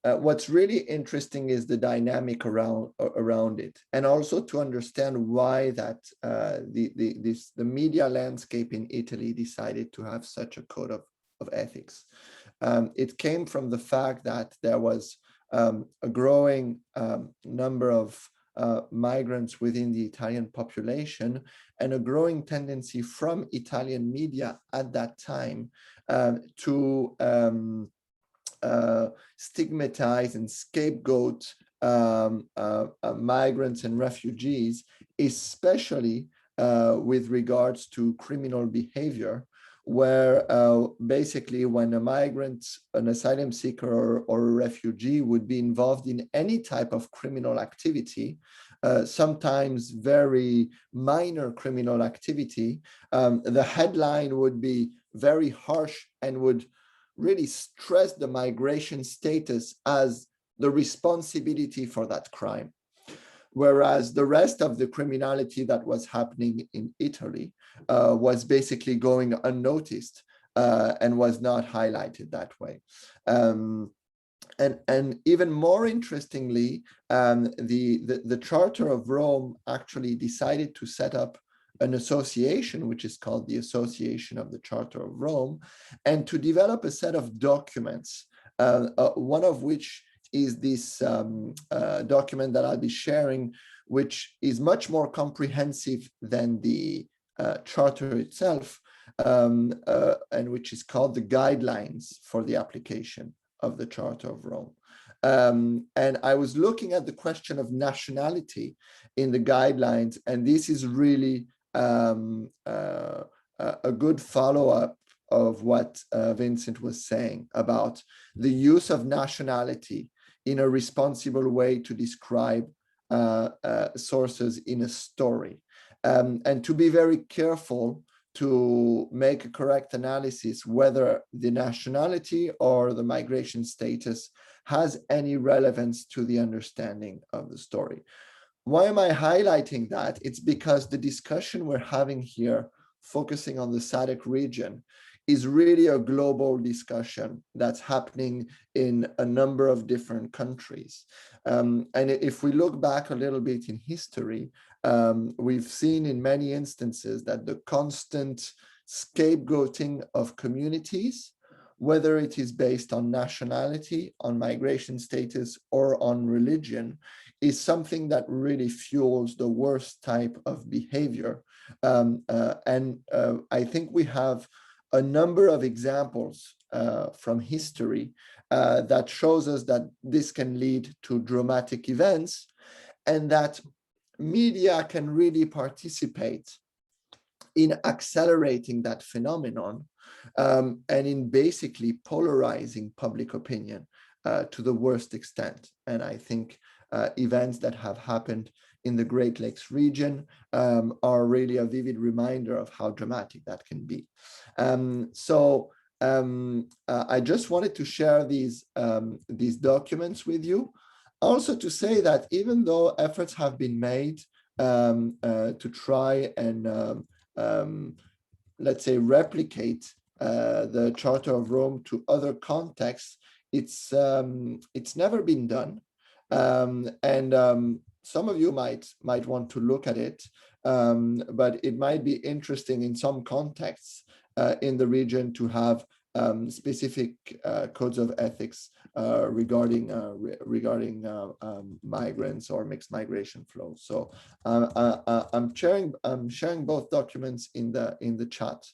what's really interesting is the dynamic around it, and also to understand why that the media landscape in Italy decided to have such a code of ethics. It came from the fact that there was a growing number of migrants within the Italian population, and a growing tendency from Italian media at that time to stigmatize and scapegoat migrants and refugees, especially with regards to criminal behavior, where basically when a migrant, an asylum seeker or a refugee would be involved in any type of criminal activity, sometimes very minor criminal activity, the headline would be very harsh and would really stress the migration status as the responsibility for that crime. Whereas the rest of the criminality that was happening in Italy was basically going unnoticed and was not highlighted that way. And even more interestingly, the Charter of Rome actually decided to set up an association, which is called the Association of the Charter of Rome, and to develop a set of documents, one of which is this document that I'll be sharing, which is much more comprehensive than the charter itself, and which is called the Guidelines for the Application of the Charter of Rome. And I was looking at the question of nationality in the guidelines, and this is really a good follow-up of what Vincent was saying about the use of nationality in a responsible way to describe sources in a story, and to be very careful to make a correct analysis whether the nationality or the migration status has any relevance to the understanding of the story. Why am I highlighting that? It's because the discussion we're having here, focusing on the Sadaq region, is really a global discussion that's happening in a number of different countries. And if we look back a little bit in history, we've seen in many instances that the constant scapegoating of communities, whether it is based on nationality, on migration status, or on religion, is something that really fuels the worst type of behavior. I think we have a number of examples from history that shows us that this can lead to dramatic events, and that media can really participate in accelerating that phenomenon, and in basically polarizing public opinion to the worst extent. And I think events that have happened in the Great Lakes region are really a vivid reminder of how dramatic that can be. I just wanted to share these documents with you. Also to say that even though efforts have been made to try and let's say replicate the Charter of Rome to other contexts, it's never been done. Some of you might want to look at it, but it might be interesting in some contexts in the region to have specific codes of ethics regarding migrants or mixed migration flows. So I'm sharing both documents in the chat.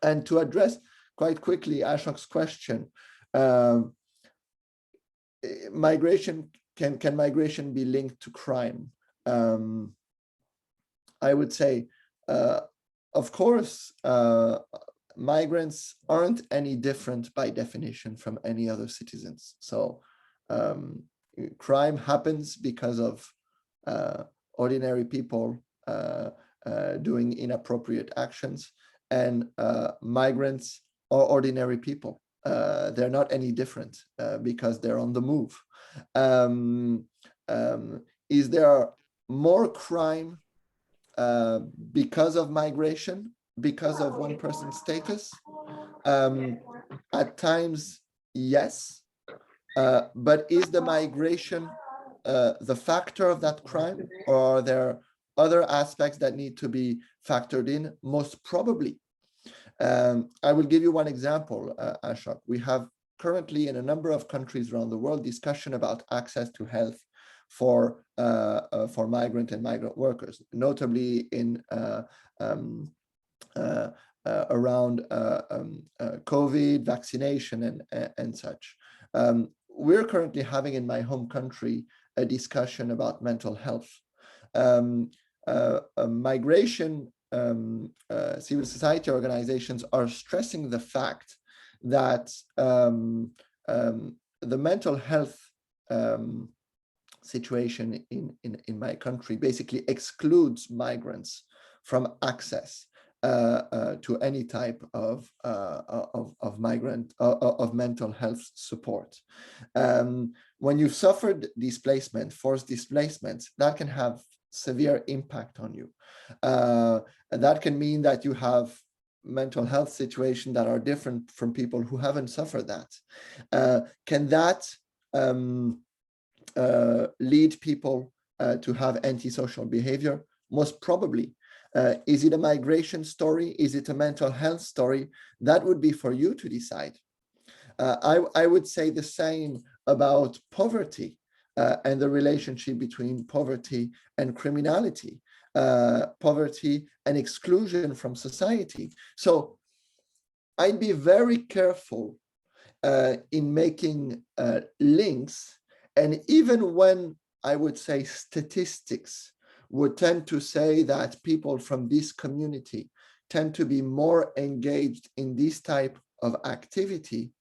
And to address quite quickly Ashok's question, migration, can migration be linked to crime? I would say, of course, migrants aren't any different by definition from any other citizens. So crime happens because of ordinary people doing inappropriate actions, and migrants are ordinary people. They're not any different because they're on the move. Is there more crime because of migration, because of one person's status? At times, yes. But is the migration the factor of that crime, or are there other aspects that need to be factored in? Most probably. I will give you one example, Ashok. We have currently in a number of countries around the world discussion about access to health for migrant and migrant workers, notably in around COVID, vaccination, and such. We're currently having in my home country a discussion about mental health. Migration, civil society organizations are stressing the fact that the mental health situation in my country basically excludes migrants from access to any type of mental health support. When you've suffered displacement, forced displacement, that can have severe impact on you. And that can mean that you have mental health situations that are different from people who haven't suffered that. Can that lead people to have antisocial behavior? Most probably. Is it a migration story? Is it a mental health story? That would be for you to decide. I would say the same about poverty and the relationship between poverty and criminality, poverty and exclusion from society. So I'd be very careful in making links. And even when I would say statistics would tend to say that people from this community tend to be more engaged in this type of activity,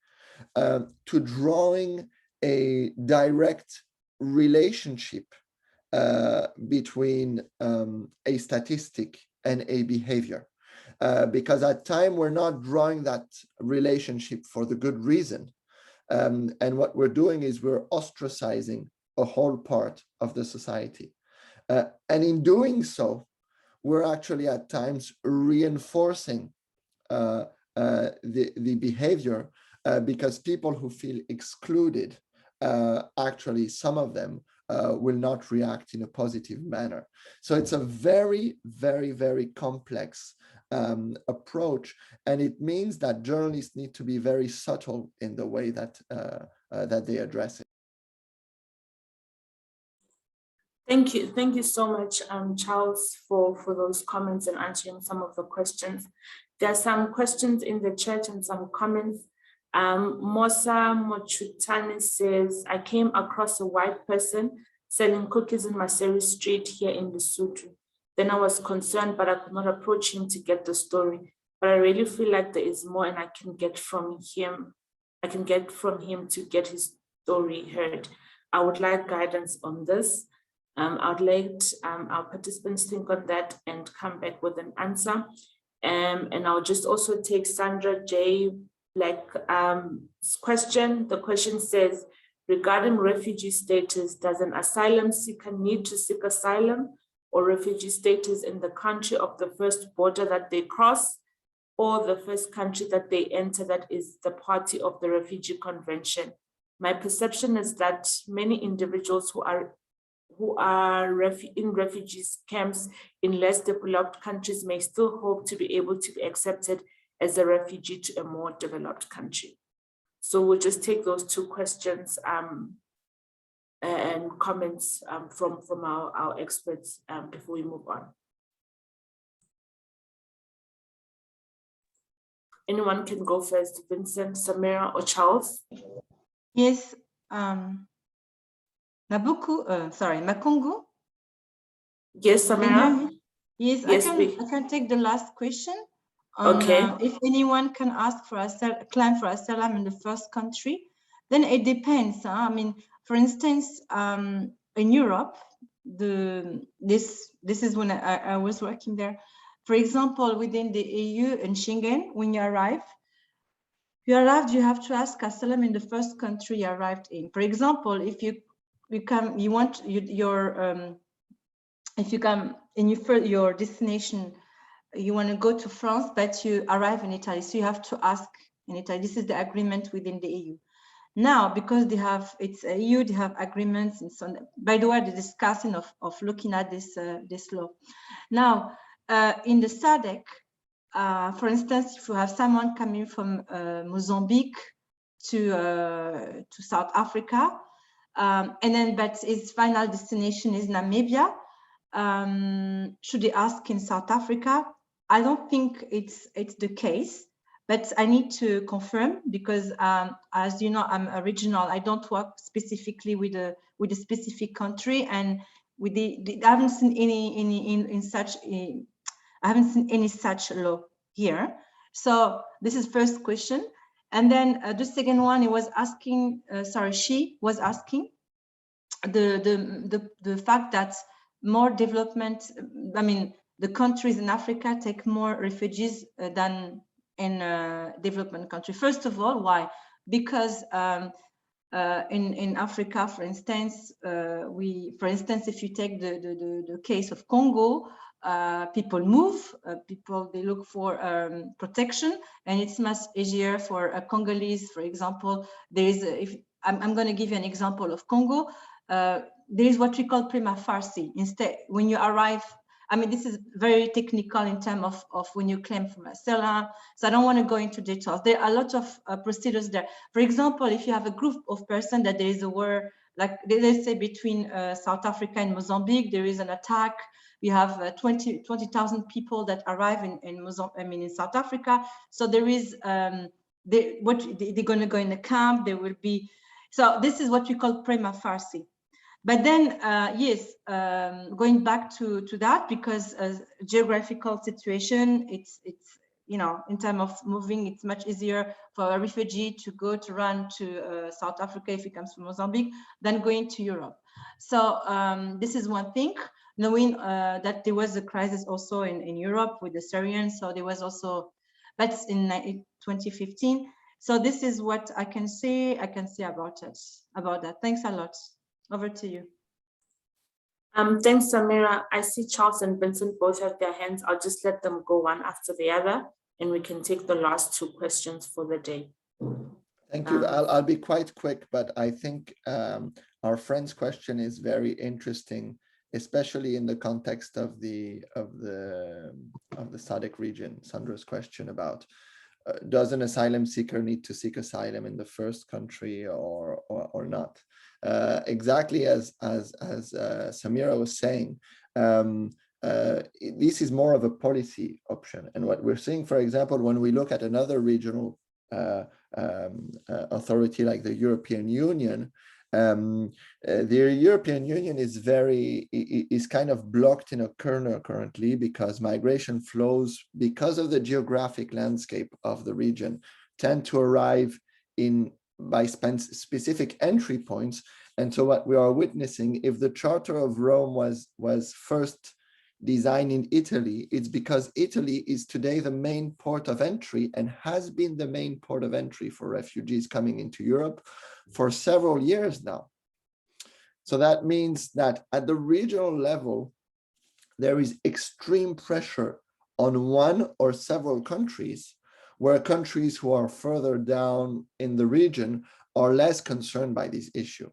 to drawing a direct relationship between a statistic and a behavior. Because at time we're not drawing that relationship for the good reason. And what we're doing is we're ostracizing a whole part of the society. And in doing so, we're actually at times reinforcing the behavior, because people who feel excluded, actually, some of them will not react in a positive manner. So it's a very, very, very complex approach, and it means that journalists need to be very subtle in the way that that they address it. Thank you so much, Charles, for those comments and answering some of the questions. There are some questions in the chat and some comments. Mosa Mochutani says, I came across a white person selling cookies in Maseri Street here in Lesotho. Then I was concerned, but I could not approach him to get the story. But I really feel like there is more, and I can get from him. I can get from him to get his story heard. I would like guidance on this. I'd like our participants think on that and come back with an answer. And I'll just also take Sandra J. Black's question. The question says, regarding refugee status, does an asylum seeker need to seek asylum or refugee status in the country of the first border that they cross, or the first country that they enter that is the party of the Refugee Convention? My perception is that many individuals who are in refugees camps in less developed countries may still hope to be able to be accepted as a refugee to a more developed country. So we'll just take those two questions and comments from our experts before we move on. Anyone can go first, Vincent, Samira, or Charles? Yes, Makongo? Yes, Samira? Yes, Yes, I can take the last question. On, okay. If anyone can ask for claim for asylum in the first country, then it depends. I mean, for instance, in Europe, this is when I was working there. For example, within the EU and Schengen, when you arrive, you have to ask asylum in the first country you arrived in. For example, if if you come in your destination, you want to go to France, but you arrive in Italy, so you have to ask in Italy. This is the agreement within the EU. Now, because it's EU, they have agreements and so on. By the way, they're discussing of looking at this law. Now, in the Sadaq, for instance, if you have someone coming from Mozambique to South Africa, and then but his final destination is Namibia, should they ask in South Africa? I don't think it's the case, but I need to confirm because, as you know, I'm a regional. I don't work specifically with a specific country, and with I haven't seen I haven't seen any such law here. So this is first question, and then the second one, he was asking. She was asking the fact that more development. I mean, the countries in Africa take more refugees than in development country. First of all, why? Because in Africa, for instance, if you take the case of Congo, people move, they look for protection, and it's much easier for Congolese, for example. There is, I'm going to give you an example of Congo. There is what we call prima facie. Instead, when you arrive, I mean, this is very technical in terms of when you claim for asylum, so I don't want to go into details. There are a lot of procedures there. For example, if you have a group of persons that there is a war, like let's say between South Africa and Mozambique, there is an attack. We have 20,000 people that arrive in South Africa. So there is, they're going to go in a camp. There will be, so this is what we call prima facie. But then, yes, going back to that, because geographical situation, it's in terms of moving, it's much easier for a refugee to run to South Africa if he comes from Mozambique than going to Europe. So this is one thing, knowing that there was a crisis also in Europe with the Syrians. So there was also, that's in 2015. So this is what I can say about that. Thanks a lot. Over to you. Thanks, Samira. I see Charles and Vincent both have their hands. I'll just let them go one after the other. and we can take the last 2 questions for the day. Thank you. I'll be quite quick, but I think our friend's question is very interesting, especially in the context of the Sadaq region. Sandra's question about does an asylum seeker need to seek asylum in the first country or not? Exactly as Samira was saying, this is more of a policy option. And what we're seeing, for example, when we look at another regional authority like the European Union, the European Union is kind of blocked in a corner currently, because migration flows, because of the geographic landscape of the region, tend to arrive by specific entry points. And so what we are witnessing, if the Charter of Rome was first designed in Italy, it's because Italy is today the main port of entry and has been the main port of entry for refugees coming into Europe for several years now. So that means that at the regional level, there is extreme pressure on one or several countries, where countries who are further down in the region are less concerned by this issue.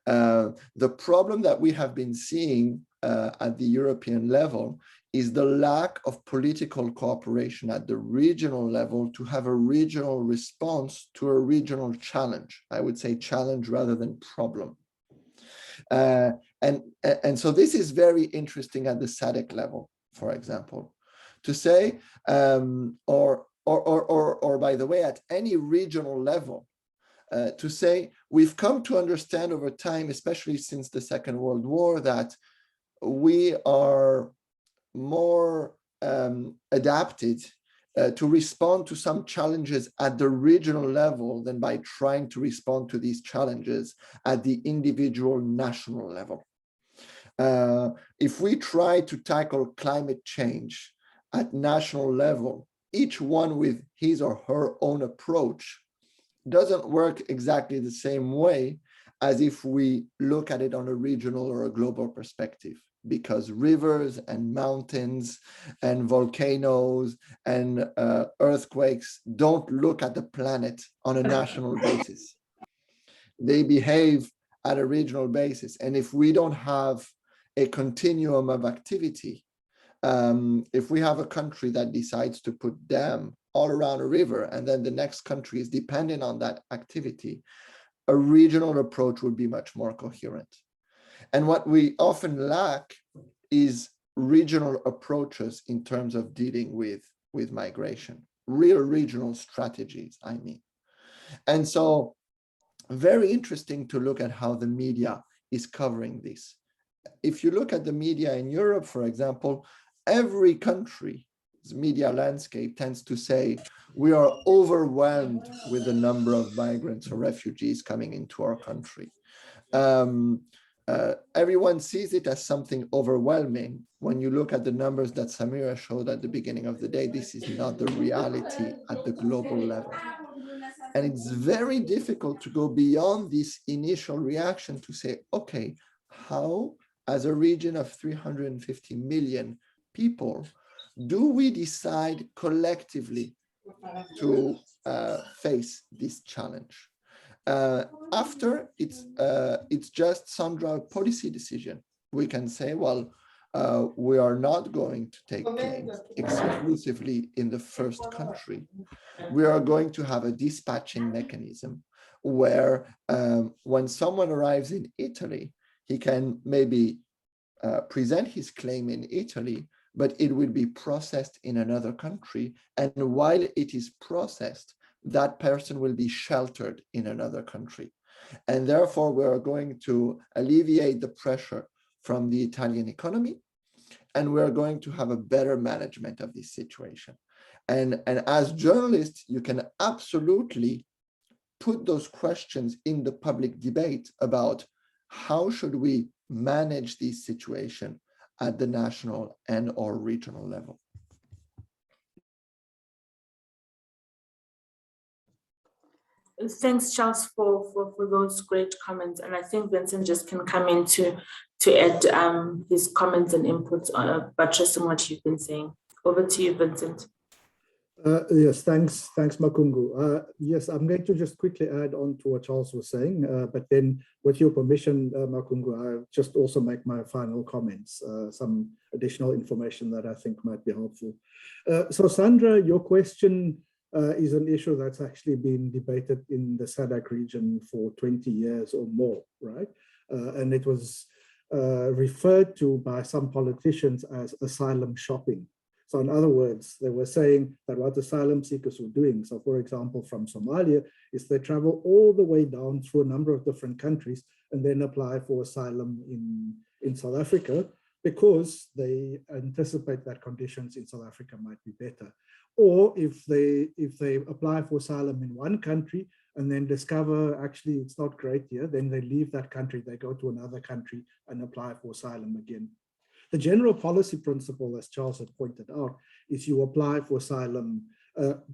The problem that we have been seeing at the European level is the lack of political cooperation at the regional level to have a regional response to a regional challenge. I would say challenge rather than problem. And so this is very interesting at the Sadaq level, for example, to say, or by the way, at any regional level, to say, we've come to understand over time, especially since the Second World War, that we are more adapted to respond to some challenges at the regional level than by trying to respond to these challenges at the individual national level. If we try to tackle climate change at national level, each one with his or her own approach doesn't work exactly the same way as if we look at it on a regional or a global perspective, because rivers and mountains and volcanoes and earthquakes don't look at the planet on a national basis. They behave at a regional basis. And if we don't have a continuum of activity, if we have a country that decides to put dam all around a river, and then the next country is dependent on that activity, a regional approach would be much more coherent. And what we often lack is regional approaches in terms of dealing with migration, real regional strategies, I mean. And so very interesting to look at how the media is covering this. If you look at the media in Europe, for example, every country's media landscape tends to say, we are overwhelmed with the number of migrants or refugees coming into our country. Everyone sees it as something overwhelming. When you look at the numbers that Samira showed at the beginning of the day, this is not the reality at the global level. And it's very difficult to go beyond this initial reaction to say, okay, how, as a region of 350 million people, do we decide collectively to face this challenge? After it's just Sandra policy decision. We can say, well, we are not going to take planes exclusively in the first country. We are going to have a dispatching mechanism where when someone arrives in Italy, he can maybe present his claim in Italy, but it will be processed in another country. And while it is processed, that person will be sheltered in another country. And therefore, we are going to alleviate the pressure from the Italian economy, and we're going to have a better management of this situation. And as journalists, you can absolutely put those questions in the public debate about how should we manage this situation at the national and or regional level. Thanks, Charles, for those great comments. And I think Vincent just can come in to add his comments and inputs buttressing what you've been saying. Over to you, Vincent. Yes, thanks, Makungu. Yes, I'm going to just quickly add on to what Charles was saying, but then with your permission, Makungu, I'll just also make my final comments, some additional information that I think might be helpful. So Sandra, your question is an issue that's actually been debated in the Sadaq region for 20 years or more, right? And it was referred to by some politicians as asylum shopping. So in other words, they were saying that what asylum seekers were doing, so for example, from Somalia, is they travel all the way down through a number of different countries and then apply for asylum in South Africa because they anticipate that conditions in South Africa might be better. Or if they apply for asylum in one country and then discover actually it's not great here, then they leave that country, they go to another country and apply for asylum again. The general policy principle, as Charles had pointed out, is you apply for asylum,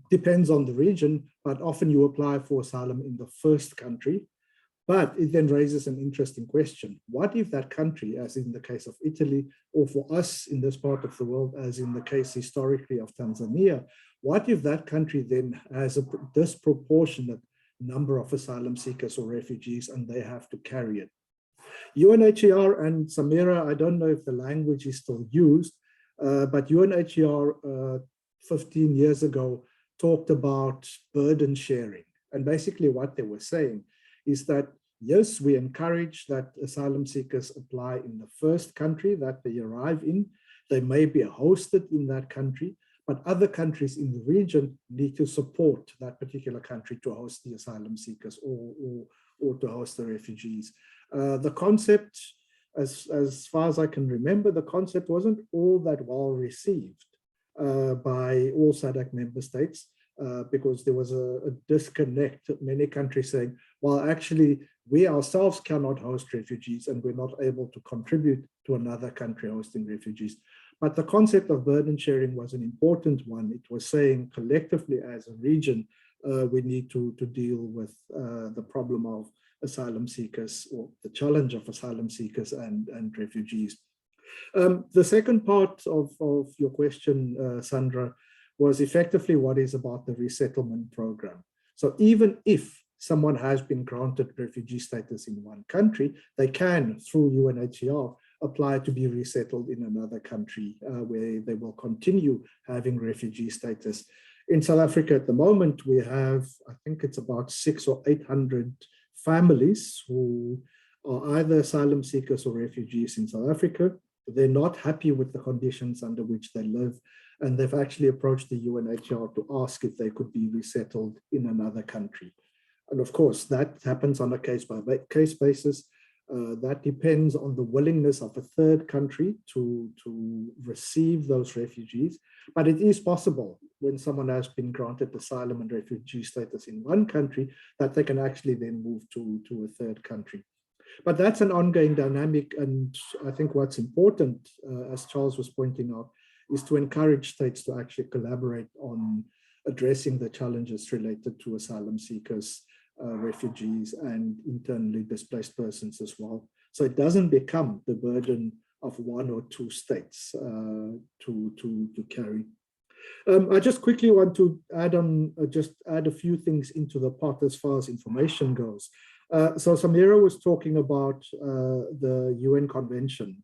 depends on the region, but often you apply for asylum in the first country. But it then raises an interesting question. What if that country, as in the case of Italy, or for us in this part of the world, as in the case historically of Tanzania, what if that country then has a disproportionate number of asylum seekers or refugees and they have to carry it? UNHCR and Samira, I don't know if the language is still used, but UNHCR 15 years ago talked about burden sharing. And basically what they were saying is that, yes, we encourage that asylum seekers apply in the first country that they arrive in. They may be hosted in that country, but other countries in the region need to support that particular country to host the asylum seekers or to host the refugees. The concept, as far as I can remember, the concept wasn't all that well received by all SADC member states because there was a disconnect. Many countries saying, well, actually, we ourselves cannot host refugees and we're not able to contribute to another country hosting refugees. But the concept of burden sharing was an important one. It was saying collectively as a region, we need to deal with the problem of asylum seekers or the challenge of asylum seekers and refugees. The second part of your question, Sandra, was effectively what is about the resettlement program. So even if someone has been granted refugee status in one country, they can, through UNHCR, apply to be resettled in another country where they will continue having refugee status. In South Africa at the moment, we have, I think it's about 600 or 800 families who are either asylum seekers or refugees in South Africa. They're not happy with the conditions under which they live, and they've actually approached the UNHCR to ask if they could be resettled in another country. And of course, that happens on a case-by-case basis. That depends on the willingness of a third country to receive those refugees. But it is possible when someone has been granted asylum and refugee status in one country that they can actually then move to a third country. But that's an ongoing dynamic. And I think what's important, as Charles was pointing out, is to encourage states to actually collaborate on addressing the challenges related to asylum seekers, refugees, and internally displaced persons as well. So it doesn't become the burden of one or two states to carry. I just quickly want to add on, just add a few things into the pot as far as information goes. So Samira was talking about the UN Convention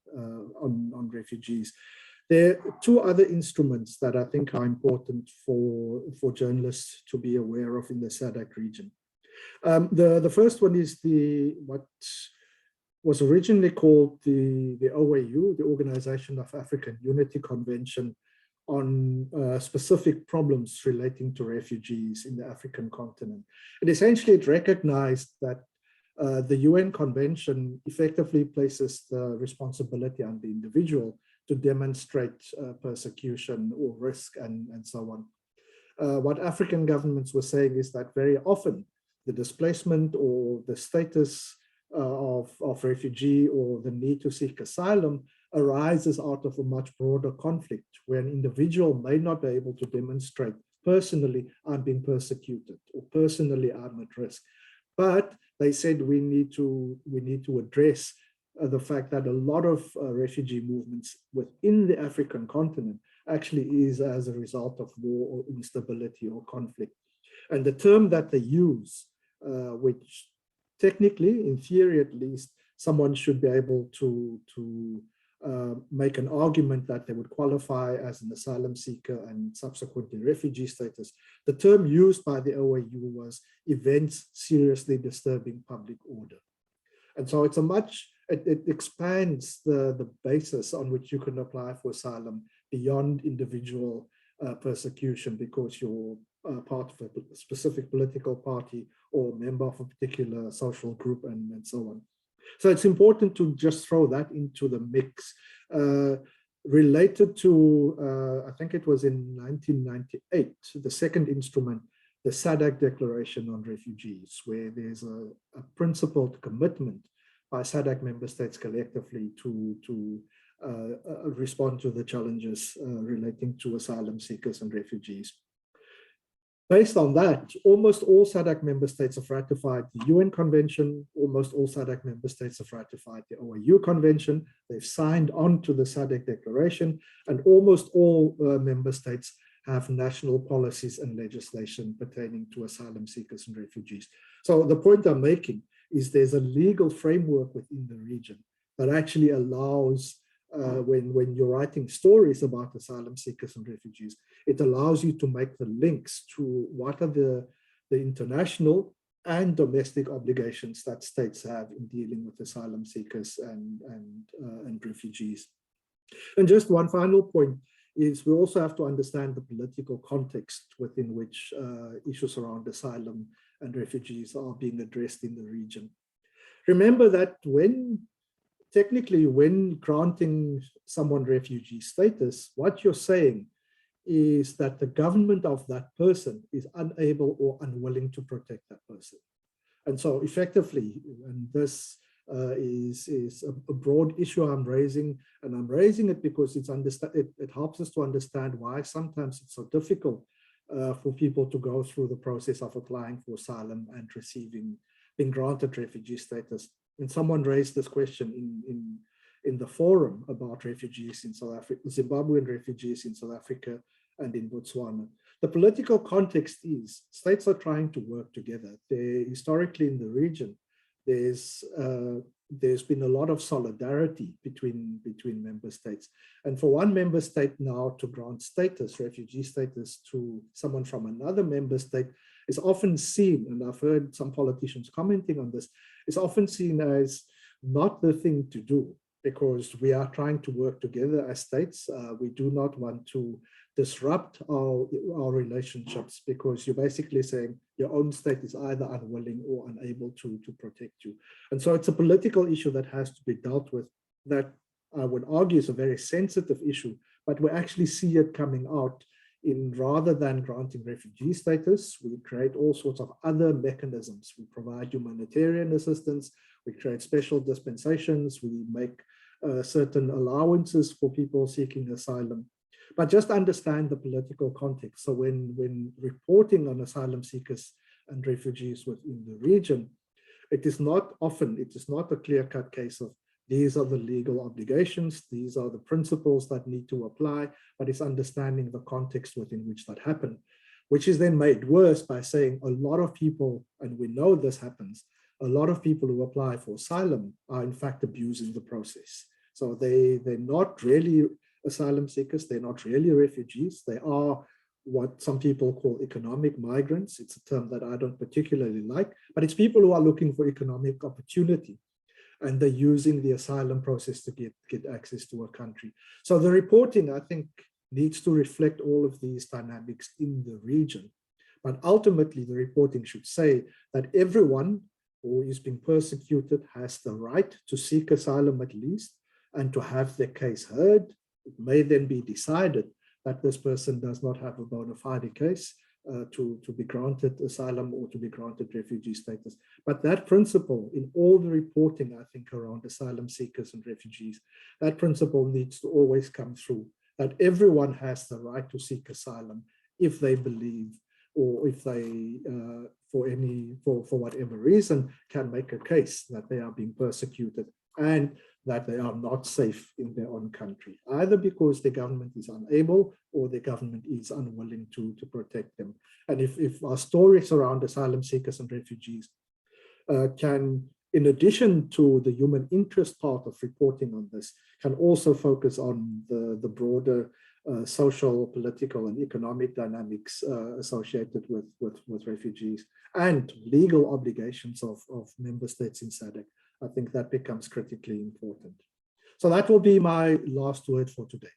on refugees. There are two other instruments that I think are important for journalists to be aware of in the SADC region. The first one is what was originally called the OAU, the Organization of African Unity Convention on specific problems relating to refugees in the African continent. And essentially it recognized that the UN Convention effectively places the responsibility on the individual to demonstrate persecution or risk and so on. What African governments were saying is that very often the displacement or the status of refugee or the need to seek asylum arises out of a much broader conflict where an individual may not be able to demonstrate personally, I'm being persecuted or personally I'm at risk. But they said we need to address the fact that a lot of refugee movements within the African continent actually is as a result of war or instability or conflict. And the term that they use, which technically, in theory at least, someone should be able to make an argument that they would qualify as an asylum seeker and subsequently refugee status. The term used by the OAU was events seriously disturbing public order. And so it's it expands the basis on which you can apply for asylum beyond individual persecution because you're part of a specific political party or member of a particular social group and so on. So it's important to just throw that into the mix. Related to, I think it was in 1998, the second instrument, the Sadaq Declaration on Refugees, where there's a principled commitment by Sadaq member states collectively to respond to the challenges relating to asylum seekers and refugees. Based on that, almost all SADC member states have ratified the UN Convention, almost all SADC member states have ratified the OAU Convention, they've signed on to the SADC Declaration, and almost all member states have national policies and legislation pertaining to asylum seekers and refugees. So the point I'm making is there's a legal framework within the region that actually allows when you're writing stories about asylum seekers and refugees, it allows you to make the links to what are the international and domestic obligations that states have in dealing with asylum seekers and refugees. And just one final point is we also have to understand the political context within which issues around asylum and refugees are being addressed in the region. Remember that technically, when granting someone refugee status, what you're saying is that the government of that person is unable or unwilling to protect that person. And so effectively, and this is a broad issue I'm raising, and I'm raising it because it helps us to understand why sometimes it's so difficult for people to go through the process of applying for asylum and being granted refugee status. And someone raised this question in the forum about refugees in South Africa, Zimbabwean refugees in South Africa and in Botswana. The political context is states are trying to work together. Historically in the region, there's been a lot of solidarity between member states. And for one member state now to grant status, refugee status to someone from another member state is often seen, and I've heard some politicians commenting on this, is often seen as not the thing to do because we are trying to work together as states. We do not want to disrupt our relationships because you're basically saying your own state is either unwilling or unable to protect you. And so it's a political issue that has to be dealt with that I would argue is a very sensitive issue, but we actually see it coming out in rather than granting refugee status, we create all sorts of other mechanisms. We provide humanitarian assistance, we create special dispensations, we make certain allowances for people seeking asylum. But just understand the political context. So when reporting on asylum seekers and refugees within the region, it is not a clear-cut case of these are the legal obligations, these are the principles that need to apply, but it's understanding the context within which that happened, which is then made worse by saying a lot of people, and we know this happens, a lot of people who apply for asylum are in fact abusing the process. So they're not really asylum seekers, they're not really refugees, they are what some people call economic migrants. It's a term that I don't particularly like, but it's people who are looking for economic opportunity. And they're using the asylum process to get access to a country. So the reporting, I think, needs to reflect all of these dynamics in the region. But ultimately, the reporting should say that everyone who is being persecuted has the right to seek asylum at least, and to have their case heard. It may then be decided that this person does not have a bona fide case to be granted asylum or to be granted refugee status. But that principle in all the reporting, I think, around asylum seekers and refugees, that principle needs to always come through, that everyone has the right to seek asylum if they believe or if they, for whatever reason, can make a case that they are being persecuted. And that they are not safe in their own country, either because the government is unable or the government is unwilling to protect them. And if our stories around asylum seekers and refugees can, in addition to the human interest part of reporting on this, can also focus on the broader social, political, and economic dynamics associated with refugees and legal obligations of member states in SADC, I think that becomes critically important. So that will be my last word for today.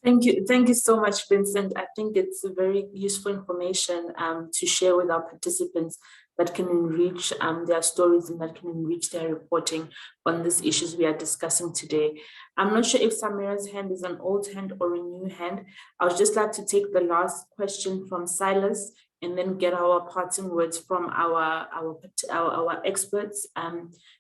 Thank you so much, Vincent. I think it's a very useful information to share with our participants that can enrich their stories and that can enrich their reporting on these issues we are discussing today. I'm not sure if Samira's hand is an old hand or a new hand. I would just like to take the last question from Silas and then get our parting words from our experts,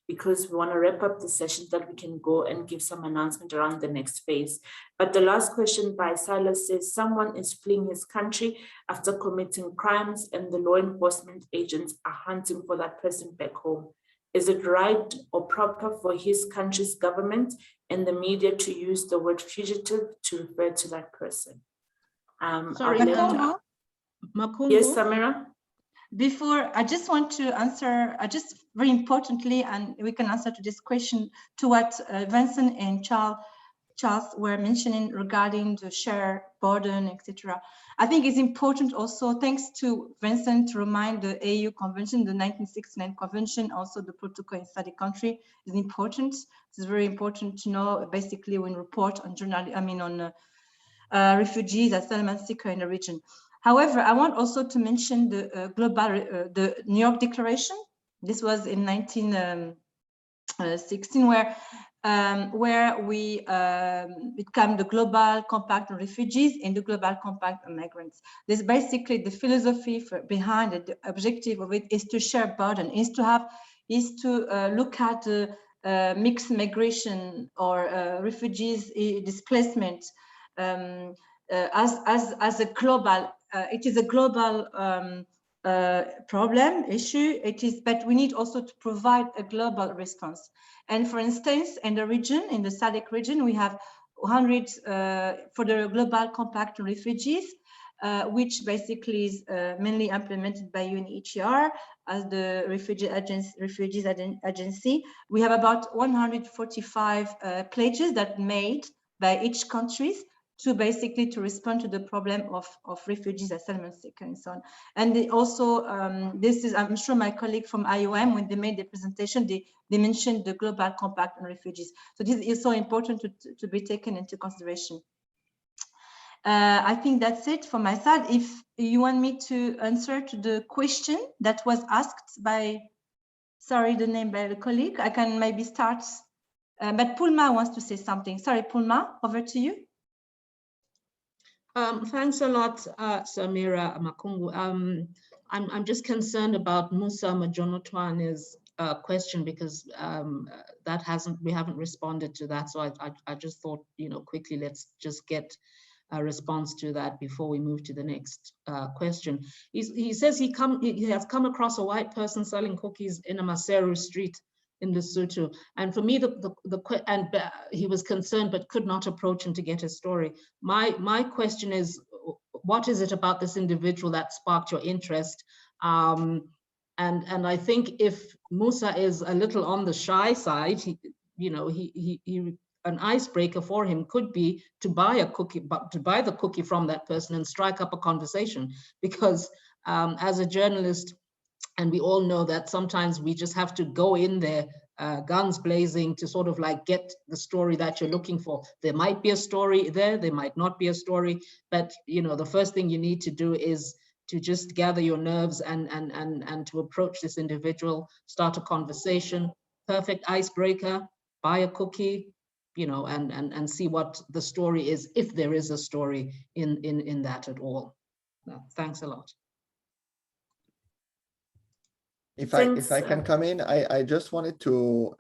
because we want to wrap up the session so that we can go and give some announcement around the next phase. But the last question by Silas says, someone is fleeing his country after committing crimes and the law enforcement agents are hunting for that person back home. Is it right or proper for his country's government and the media to use the word fugitive to refer to that person? Sorry, Makungu? Yes, Samira? Before, I just want to answer, just very importantly, and we can answer to this question, to what Vincent and Charles were mentioning regarding the shared burden, etc. I think it's important also, thanks to Vincent, to remind the AU Convention, the 1969 Convention, also the protocol in study country is important. It's very important to know, basically, when report on refugees, asylum seekers in the region. However, I want also to mention the the New York Declaration. This was in 1916, where we become the Global Compact on Refugees and the Global Compact on Migrants. This basically the philosophy behind it, the objective of it is to share burden, is to look at mixed migration or refugees displacement as a global. It is a global problem, issue. It is, but we need also to provide a global response. And for instance, in the region, in the SADC region, we have 100 for the Global Compact on Refugees, which basically is mainly implemented by UNHCR as the refugees agency. We have about 145 pledges that made by each countries to basically to respond to the problem of refugees, asylum seekers, and so on. And they also, this is, I'm sure my colleague from IOM, when they made the presentation, they mentioned the Global Compact on Refugees. So this is so important to be taken into consideration. I think that's it from my side. If you want me to answer to the question that was asked by, sorry, the name by the colleague, I can maybe start, but Pulma wants to say something. Sorry, Pulma, over to you. Thanks a lot, Samira Makungu. I'm just concerned about Musa Majonotwane's question because we haven't responded to that. So I just thought, quickly, let's just get a response to that before we move to the next question. He says he has come across a white person selling cookies in a Maseru street in Lesotho, and for me, he was concerned but could not approach him to get his story. My question is, what is it about this individual that sparked your interest? And I think if Musa is a little on the shy side, an icebreaker for him could be to buy a cookie, but to buy the cookie from that person and strike up a conversation, because as a journalist. And we all know that sometimes we just have to go in there, guns blazing, to sort of like get the story that you're looking for. There might be a story there, there might not be a story, but the first thing you need to do is to just gather your nerves and to approach this individual, start a conversation, perfect icebreaker, buy a cookie, and see what the story is, if there is a story in that at all. Thanks a lot. If I can come in, I just wanted to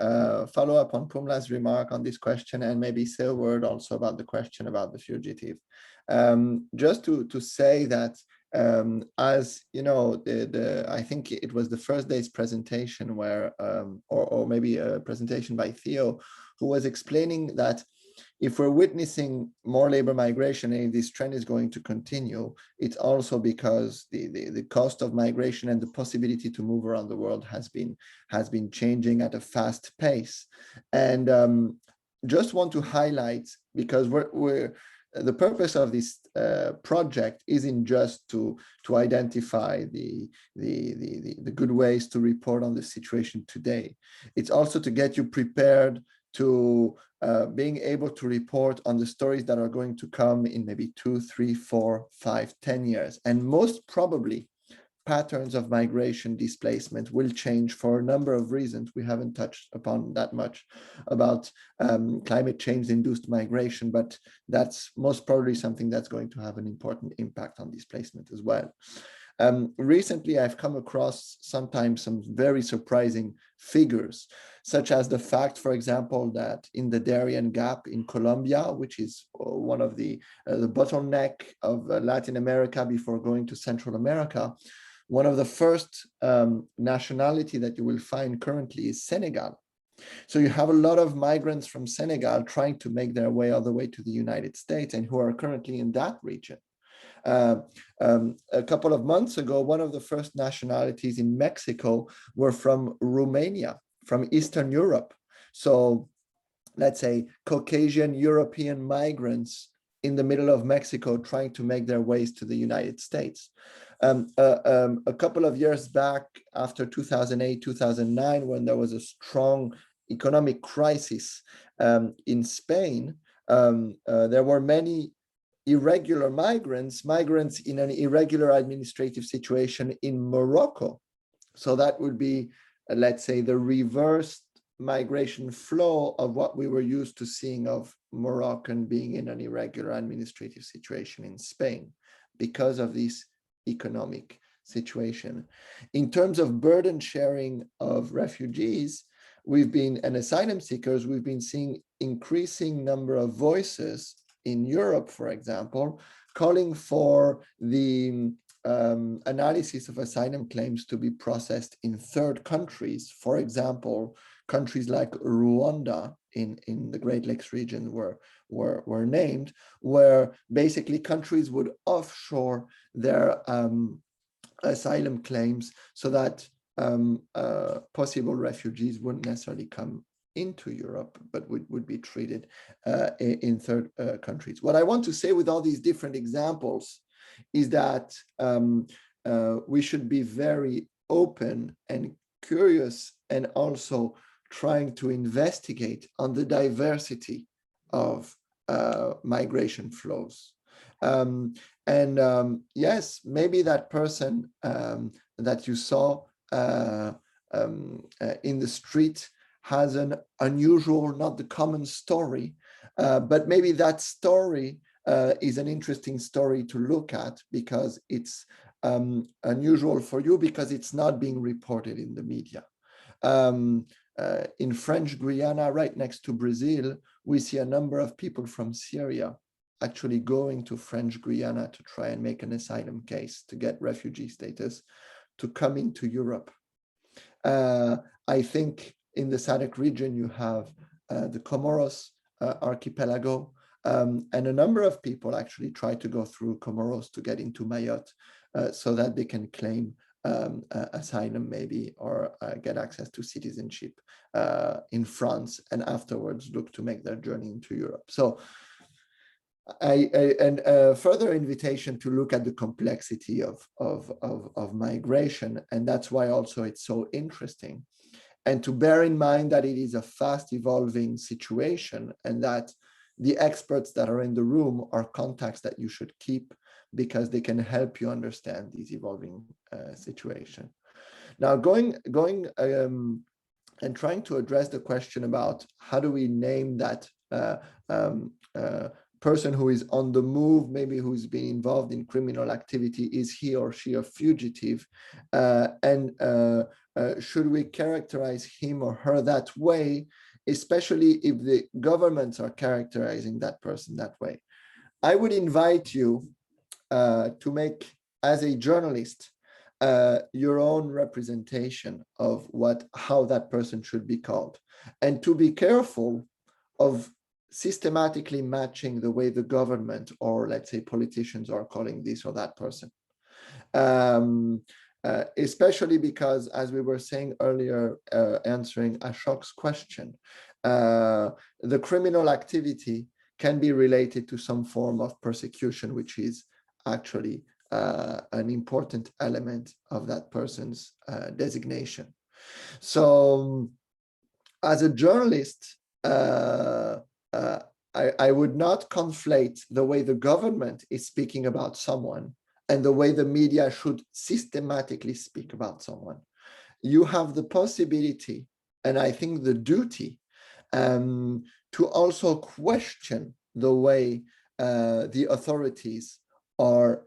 follow up on Pumla's remark on this question and maybe say a word also about the question about the fugitive. Just to say that As you know, I think it was the first day's presentation where, or maybe a presentation by Theo, who was explaining that if we're witnessing more labor migration and this trend is going to continue, it's also because the cost of migration and the possibility to move around the world has been changing at a fast pace. And just want to highlight, because the purpose of this project isn't just to identify the good ways to report on the situation today. It's also to get you prepared to being able to report on the stories that are going to come in maybe 2, 3, 4, 5, 10 years. And most probably, patterns of migration displacement will change for a number of reasons. We haven't touched upon that much about climate change induced migration, but that's most probably something that's going to have an important impact on displacement as well. Recently, I've come across sometimes some very surprising figures, such as the fact, for example, that in the Darien Gap in Colombia, which is one of the bottleneck of Latin America before going to Central America, one of the first nationality that you will find currently is Senegal. So you have a lot of migrants from Senegal trying to make their way all the way to the United States and who are currently in that region. A couple of months ago, one of the first nationalities in Mexico were from Romania, from Eastern Europe. So let's say Caucasian European migrants in the middle of Mexico trying to make their ways to the United States. A couple of years back, after 2008, 2009, when there was a strong economic crisis in Spain, there were many irregular migrants in an irregular administrative situation in Morocco. So that would be, let's say, the reversed migration flow of what we were used to seeing of Moroccan being in an irregular administrative situation in Spain because of this economic situation. In terms of burden sharing of refugees, and asylum seekers, we've been seeing increasing number of voices in Europe, for example, calling for the analysis of asylum claims to be processed in third countries. For example, countries like Rwanda in the Great Lakes region were named, where basically countries would offshore their asylum claims so that possible refugees wouldn't necessarily come into Europe, but would be treated in third countries. What I want to say with all these different examples is that we should be very open and curious, and also trying to investigate on the diversity of migration flows. Yes, maybe that person that you saw in the street has an unusual, not the common story, but maybe that story is an interesting story to look at because it's unusual for you because it's not being reported in the media. In French Guiana, right next to Brazil, we see a number of people from Syria actually going to French Guiana to try and make an asylum case to get refugee status to come into Europe. I think in the Sadaq region, you have the Comoros archipelago, and a number of people actually try to go through Comoros to get into Mayotte so that they can claim asylum maybe, or get access to citizenship in France, and afterwards look to make their journey into Europe. So and a further invitation to look at the complexity of migration, and that's why also it's so interesting, and to bear in mind that it is a fast evolving situation, and that the experts that are in the room are contacts that you should keep because they can help you understand these evolving situation. Now, going and trying to address the question about how do we name that person who is on the move, maybe who's been involved in criminal activity, is he or she a fugitive? And should we characterize him or her that way, especially if the governments are characterizing that person that way? I would invite you to make as a journalist, your own representation of how that person should be called, and to be careful of systematically matching the way the government or, let's say, politicians are calling this or that person. Especially because, as we were saying earlier, answering Ashok's question, the criminal activity can be related to some form of persecution, which is actually an important element of that person's designation. So, as a journalist, I would not conflate the way the government is speaking about someone and the way the media should systematically speak about someone. You have the possibility, and I think the duty, to also question the way the authorities are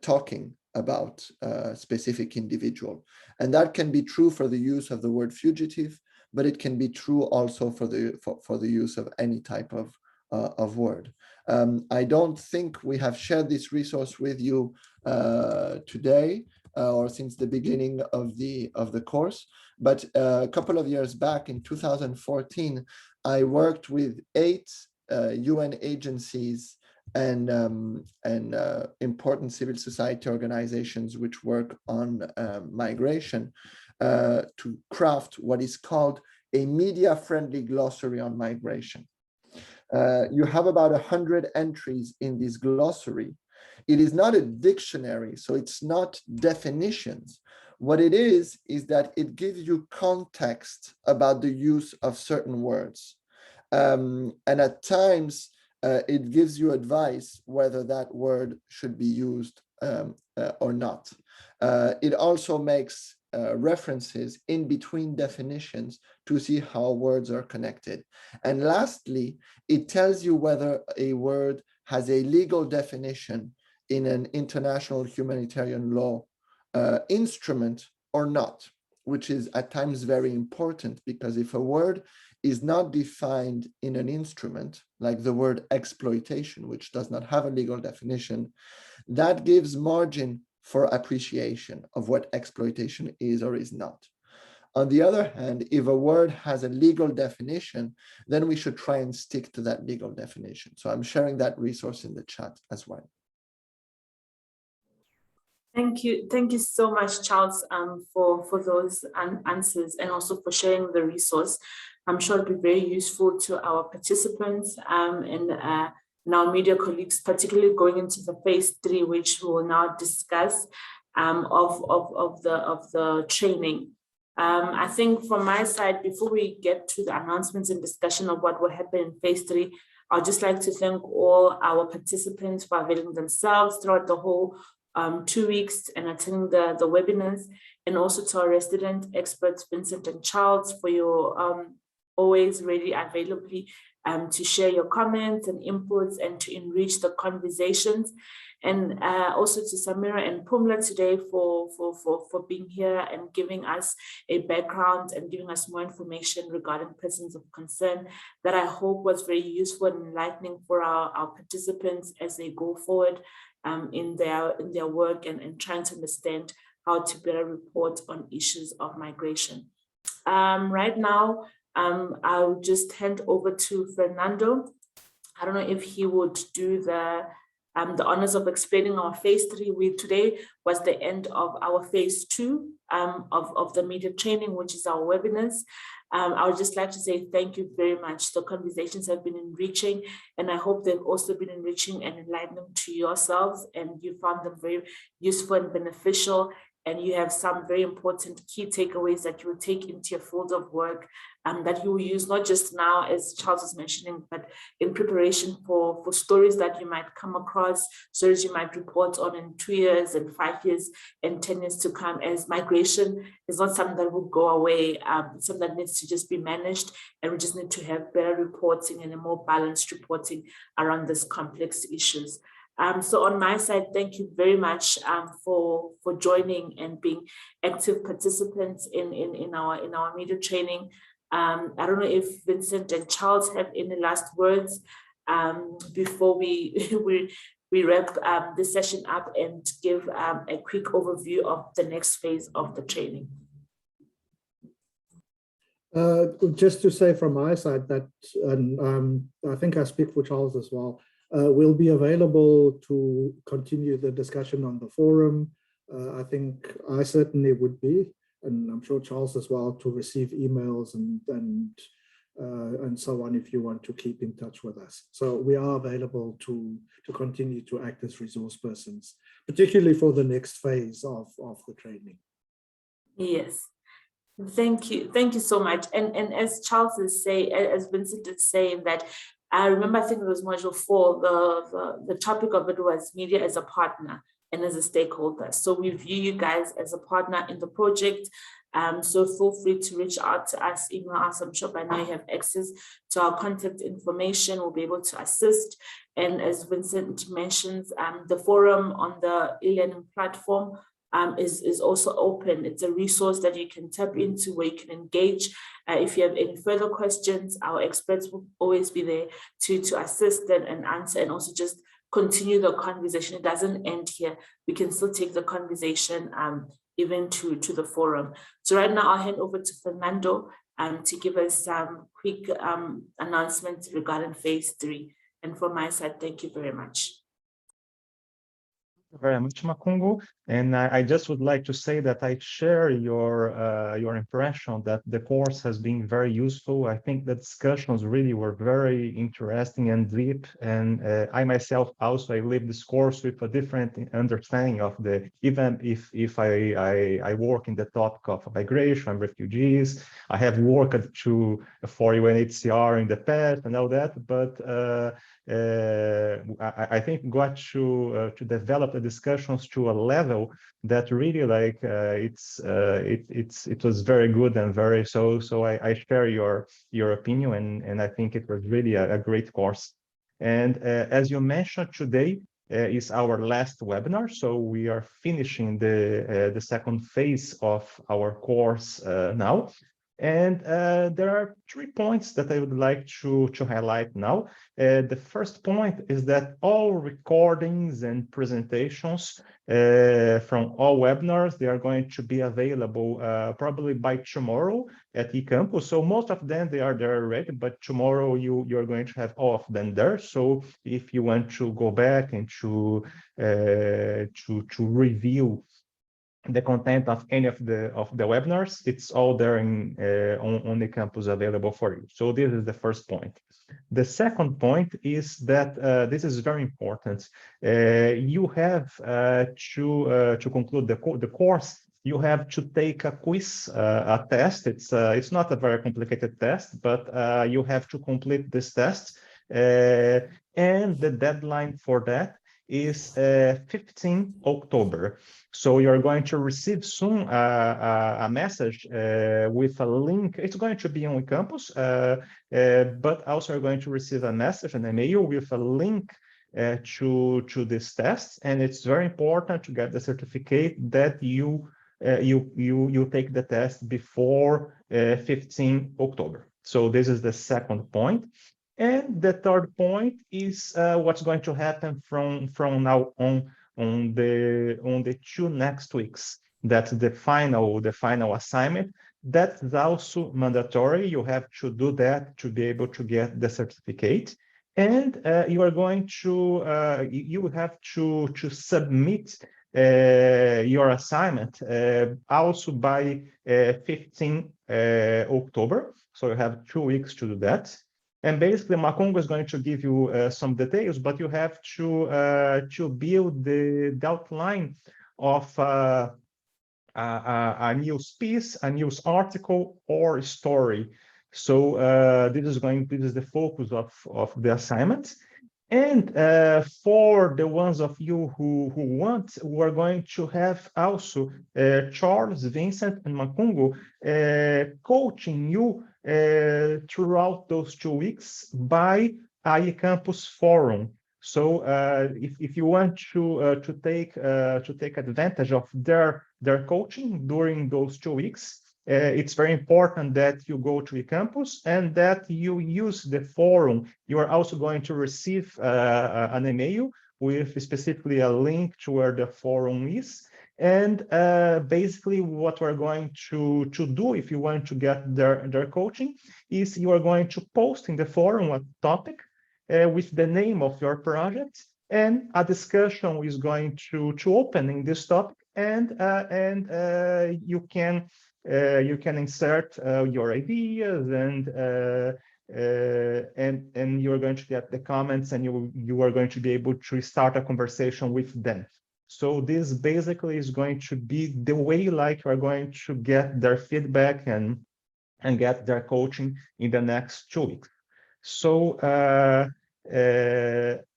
talking about a specific individual. And that can be true for the use of the word fugitive, but it can be true also for the use of any type of word. I don't think we have shared this resource with you today or since the beginning of the course, but a couple of years back in 2014, I worked with 8 UN agencies and important civil society organizations which work on migration to craft what is called a media-friendly glossary on migration. You have about 100 entries in this glossary. It is not a dictionary, so it's not definitions. What it is that it gives you context about the use of certain words. And at times, it gives you advice whether that word should be used or not. It also makes references in between definitions to see how words are connected. And lastly, it tells you whether a word has a legal definition in an international humanitarian law instrument or not, which is at times very important, because if a word is not defined in an instrument, like the word exploitation, which does not have a legal definition, that gives margin for appreciation of what exploitation is or is not. On the other hand, if a word has a legal definition, then we should try and stick to that legal definition. So I'm sharing that resource in the chat as well. Thank you so much, Charles, for those answers, and also for sharing the resource. I'm sure it'll be very useful to our participants and our media colleagues, particularly going into the phase 3, which we will now discuss of the training. I think from my side, before we get to the announcements and discussion of what will happen in phase 3, I'd just like to thank all our participants for availing themselves throughout the whole 2 weeks and attending the webinars, and also to our resident experts, Vincent and Charles, for your always ready availability to share your comments and inputs and to enrich the conversations. And also to Samira and Pumla today for being here and giving us a background and giving us more information regarding persons of concern that I hope was very useful and enlightening for our participants as they go forward in their work and trying to understand how to better report on issues of migration. Right now, I'll just hand over to Fernando. I don't know if he would do the honors of explaining our phase 3. Today was the end of our phase 2 of the media training, which is our webinars. I would just like to say thank you very much. The conversations have been enriching, and I hope they've also been enriching and enlightening to yourselves, and you found them very useful and beneficial, and you have some very important key takeaways that you will take into your field of work that you will use not just now, as Charles was mentioning, but in preparation for stories that you might come across, stories you might report on in 2 years and 5 years and 10 years to come, as migration is not something that will go away. It's something that needs to just be managed, and we just need to have better reporting and a more balanced reporting around these complex issues. So on my side, thank you very much for joining and being active participants in our media training. I don't know if Vincent and Charles have any last words before we we wrap this session up and give a quick overview of the next phase of the training. Just to say from my side that, and I think I speak for Charles as well, we'll be available to continue the discussion on the forum. I think I certainly would be, and I'm sure Charles as well, to receive emails and so on if you want to keep in touch with us. So we are available to continue to act as resource persons, particularly for the next phase of the training. Yes. Thank you so much. And as Charles is saying, as Vincent is saying, that I remember, I think it was module 4, the topic of it was media as a partner and as a stakeholder. So we view you guys as a partner in the project. So feel free to reach out to us, email us. I'm sure by now you have access to our contact information. We'll be able to assist. And as Vincent mentions, the forum on the e-learning platform is also open. It's a resource that you can tap into where you can engage. If you have any further questions, our experts will always be there to assist and answer, and also just continue the conversation. It doesn't end here. We can still take the conversation even to the forum. So right now I'll hand over to Fernando to give us some quick announcements regarding phase 3. And from my side, thank you very much. Very much, Makungu, and I just would like to say that I share your impression that the course has been very useful. I think the discussions really were very interesting and deep, and I myself also I lived this course with a different understanding of the, even if I work in the topic of migration and refugees, I have worked for UNHCR in the past and all that, but I think got to develop the discussions to a level that really like it was very good and very so I share your opinion, and I think it was really a great course. And as you mentioned, today is our last webinar, so we are finishing the second phase of our course now. And there are 3 points that I would like to highlight now. The first point is that all recordings and presentations from all webinars, they are going to be available probably by tomorrow at eCampus. So most of them, they are there already, but tomorrow you're going to have all of them there. So if you want to go back and to review the content of any of the webinars, it's all there on the campus available for you. So this is the first point. The second point is that this is very important. You have to conclude the course. You have to take a quiz, a test. It's not a very complicated test, but you have to complete this test, and the deadline for that is 15 October. So you're going to receive soon a message with a link. It's going to be on campus, but also you're going to receive a message, an email with a link to this test. And it's very important to get the certificate that you take the test before 15 October. So this is the second point. And the third point is what's going to happen from now on the 2 next weeks. That's the final assignment. That's also mandatory. You have to do that to be able to get the certificate. And you are going to you have to submit your assignment also by 15 October. So you have 2 weeks to do that. And basically, Makungu is going to give you some details, but you have to build the outline of a news piece, a news article, or story. So this is the focus of the assignment. And for the ones of you who want, we're going to have also Charles, Vincent, and Makungu coaching you throughout those 2 weeks by iCampus Forum. So if you want to take advantage of their coaching during those 2 weeks, it's very important that you go to eCampus and that you use the forum. You are also going to receive an email with specifically a link to where the forum is. And basically what we're going to do if you want to get their coaching is you are going to post in the forum a topic with the name of your project, and a discussion is going to open in this topic, and you can insert your ideas, and you're going to get the comments, and you are going to be able to start a conversation with them. So this basically is going to be the way like you're going to get their feedback and get their coaching in the next 2 weeks. So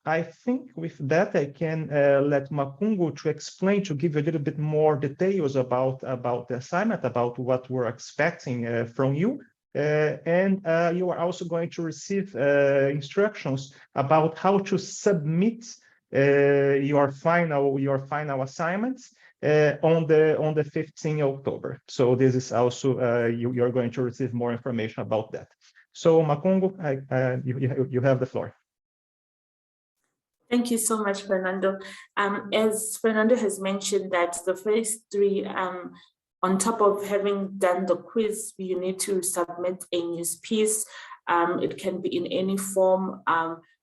I think with that I can let Makungu to explain, to give you a little bit more details about the assignment, about what we're expecting from you. And you are also going to receive instructions about how to submit your final assignments on the 15th October. So this is also you're going to receive more information about that. So Makungu, you have the floor. Thank you so much, Fernando. As Fernando has mentioned, that the phase 3, on top of having done the quiz, you need to submit a news piece. It can be in any form,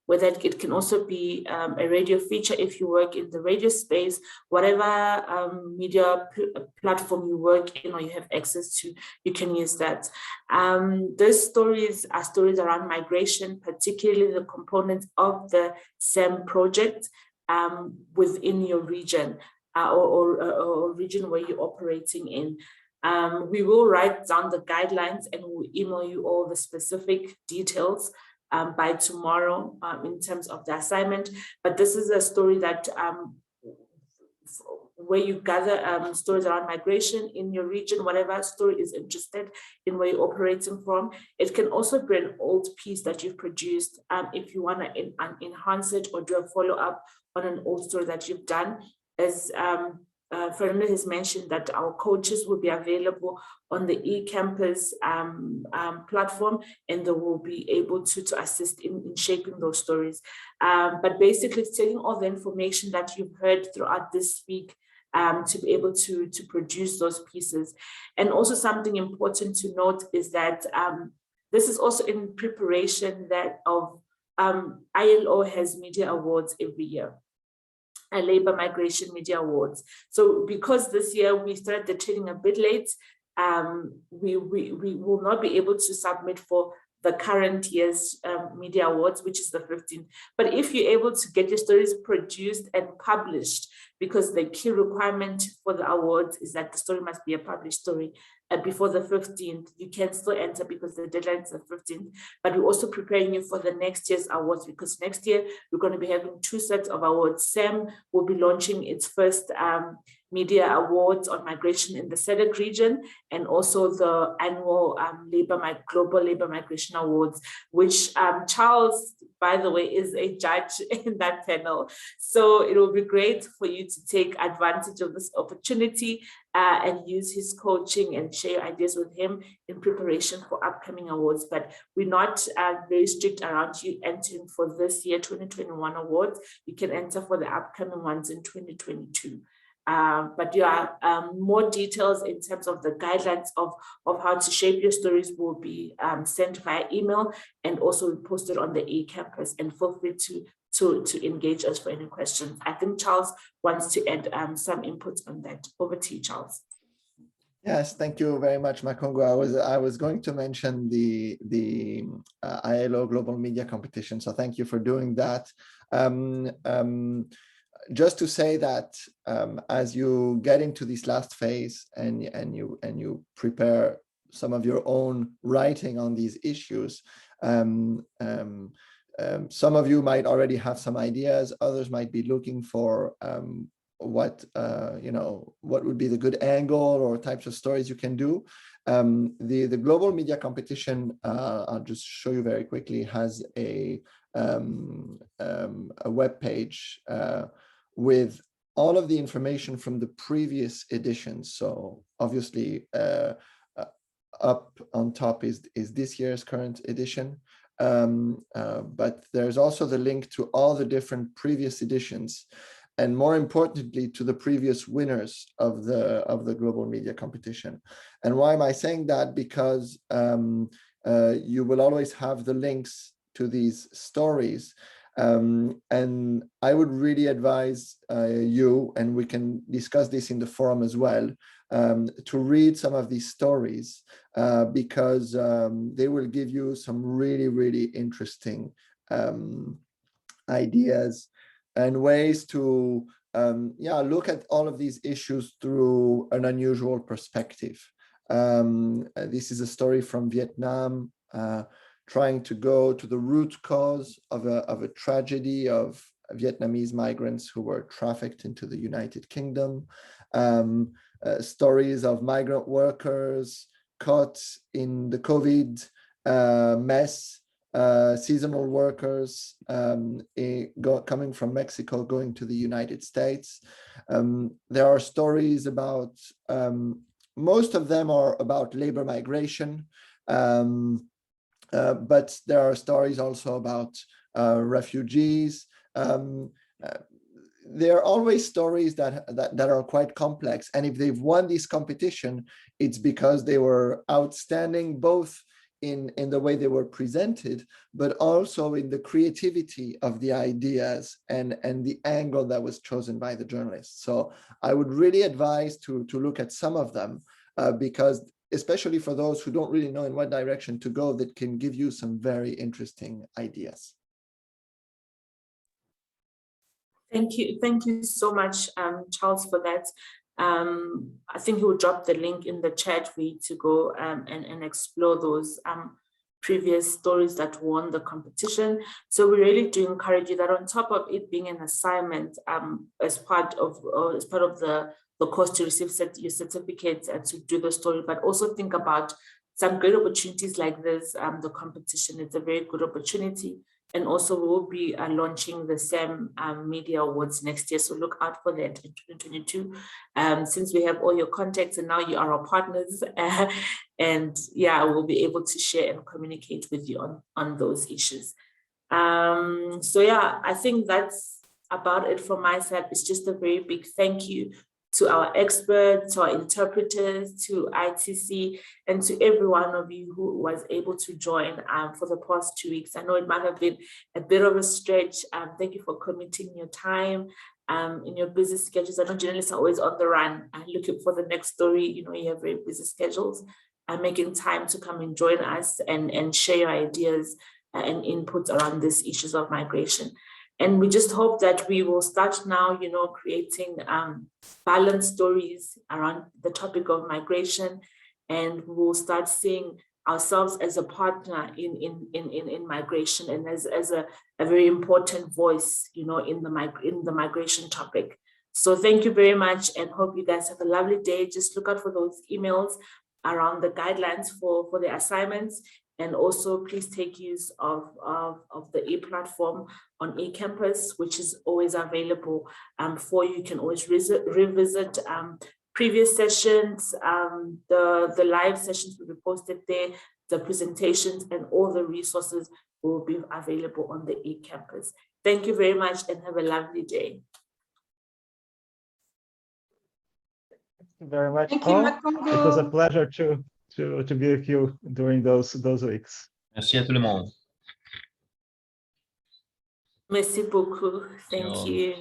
whether it can also be a radio feature if you work in the radio space, whatever media platform you work in or you have access to, you can use that. Those stories are stories around migration, particularly the components of the SAMM project within your region or region where you're operating in. We will write down the guidelines and we'll email you all the specific details by tomorrow in terms of the assignment. But this is a story that where you gather stories around migration in your region, whatever story is interested in where you're operating from. It can also be an old piece that you've produced if you want to enhance it or do a follow-up on an old story that you've done. As Fernando has mentioned, that our coaches will be available on the eCampus platform, and they will be able to assist in shaping those stories. But basically, it's taking all the information that you've heard throughout this week to be able to produce those pieces. And also something important to note is that this is also in preparation of ILO has media awards every year. Labor Migration Media Awards. So because this year we started the training a bit late, we will not be able to submit for the current year's media awards, which is the 15th. But if you're able to get your stories produced and published, because the key requirement for the awards is that the story must be a published story before the 15th, you can still enter because the deadline is the 15th. But we're also preparing you for the next year's awards, because next year we're going to be having 2 sets of awards. SAMM will be launching its first media awards on migration in the Sadaq region, and also the annual Global Labor Migration Awards, which Charles, by the way, is a judge in that panel. So it will be great for you to take advantage of this opportunity and use his coaching and share ideas with him in preparation for upcoming awards. But we're not very strict around you entering for this year 2021 awards. You can enter for the upcoming ones in 2022. But more details in terms of the guidelines of how to shape your stories will be sent via email and also posted on the eCampus, and feel free to engage us for any questions. I think Charles wants to add some input on that. Over to you, Charles. Yes, thank you very much, Makungu. I was going to mention the ILO Global Media Competition, so thank you for doing that. Just to say that as you get into this last phase and you prepare some of your own writing on these issues, some of you might already have some ideas. Others might be looking for what would be the good angle or types of stories you can do. The Global Media Competition, I'll just show you very quickly, has a web page with all of the information from the previous editions. So obviously up on top is this year's current edition. but there's also the link to all the different previous editions, and more importantly, to the previous winners of the global media competition. And why am I saying that? Because you will always have the links to these stories. And I would really advise you, and we can discuss this in the forum as well, to read some of these stories, because they will give you some really, really interesting ideas and ways to look at all of these issues through an unusual perspective. This is a story from Vietnam, trying to go to the root cause of a tragedy of Vietnamese migrants who were trafficked into the United Kingdom. Stories of migrant workers caught in the COVID mess, seasonal workers coming from Mexico going to the United States. There are stories about, most of them are about labor migration, but there are stories also about refugees. There are always stories that are quite complex, and if they've won this competition, it's because they were outstanding, both in the way they were presented, but also in the creativity of the ideas and the angle that was chosen by the journalists. So I would really advise to look at some of them, because especially for those who don't really know in what direction to go, that can give you some very interesting ideas. Thank you so much, Charles, for that. I think he will drop the link in the chat for you to go and explore those previous stories that won the competition. So we really do encourage you that on top of it being an assignment, as part of the course to receive your certificate and to do the story, but also think about some great opportunities like this. The competition is a very good opportunity. And also we will be launching the SAMM Media Awards next year. So look out for that in 2022. Since we have all your contacts and now you are our partners, and yeah, we'll be able to share and communicate with you on those issues. So yeah, I think that's about it from my side. It's just a very big thank you to our experts, to our interpreters, to ITC, and to every one of you who was able to join for the past 2 weeks. I know it might have been a bit of a stretch. Thank you for committing your time in your busy schedules. I know journalists are always on the run and looking for the next story. You know, you have very busy schedules, and making time to come and join us and share your ideas and inputs around these issues of migration. And we just hope that we will start now, you know, creating balanced stories around the topic of migration, and we will start seeing ourselves as a partner in migration and as a very important voice, you know, in the migration topic. So thank you very much, and hope you guys have a lovely day. Just look out for those emails around the guidelines for the assignments. And also please take use of the e-platform on eCampus, which is always available for you. You can always revisit previous sessions, the live sessions will be posted there, the presentations and all the resources will be available on the eCampus. Thank you very much and have a lovely day. Thank you very much. Thank you, Makongo. It was a pleasure to be with you during those weeks. Merci à tout le monde. Merci beaucoup. Thank you.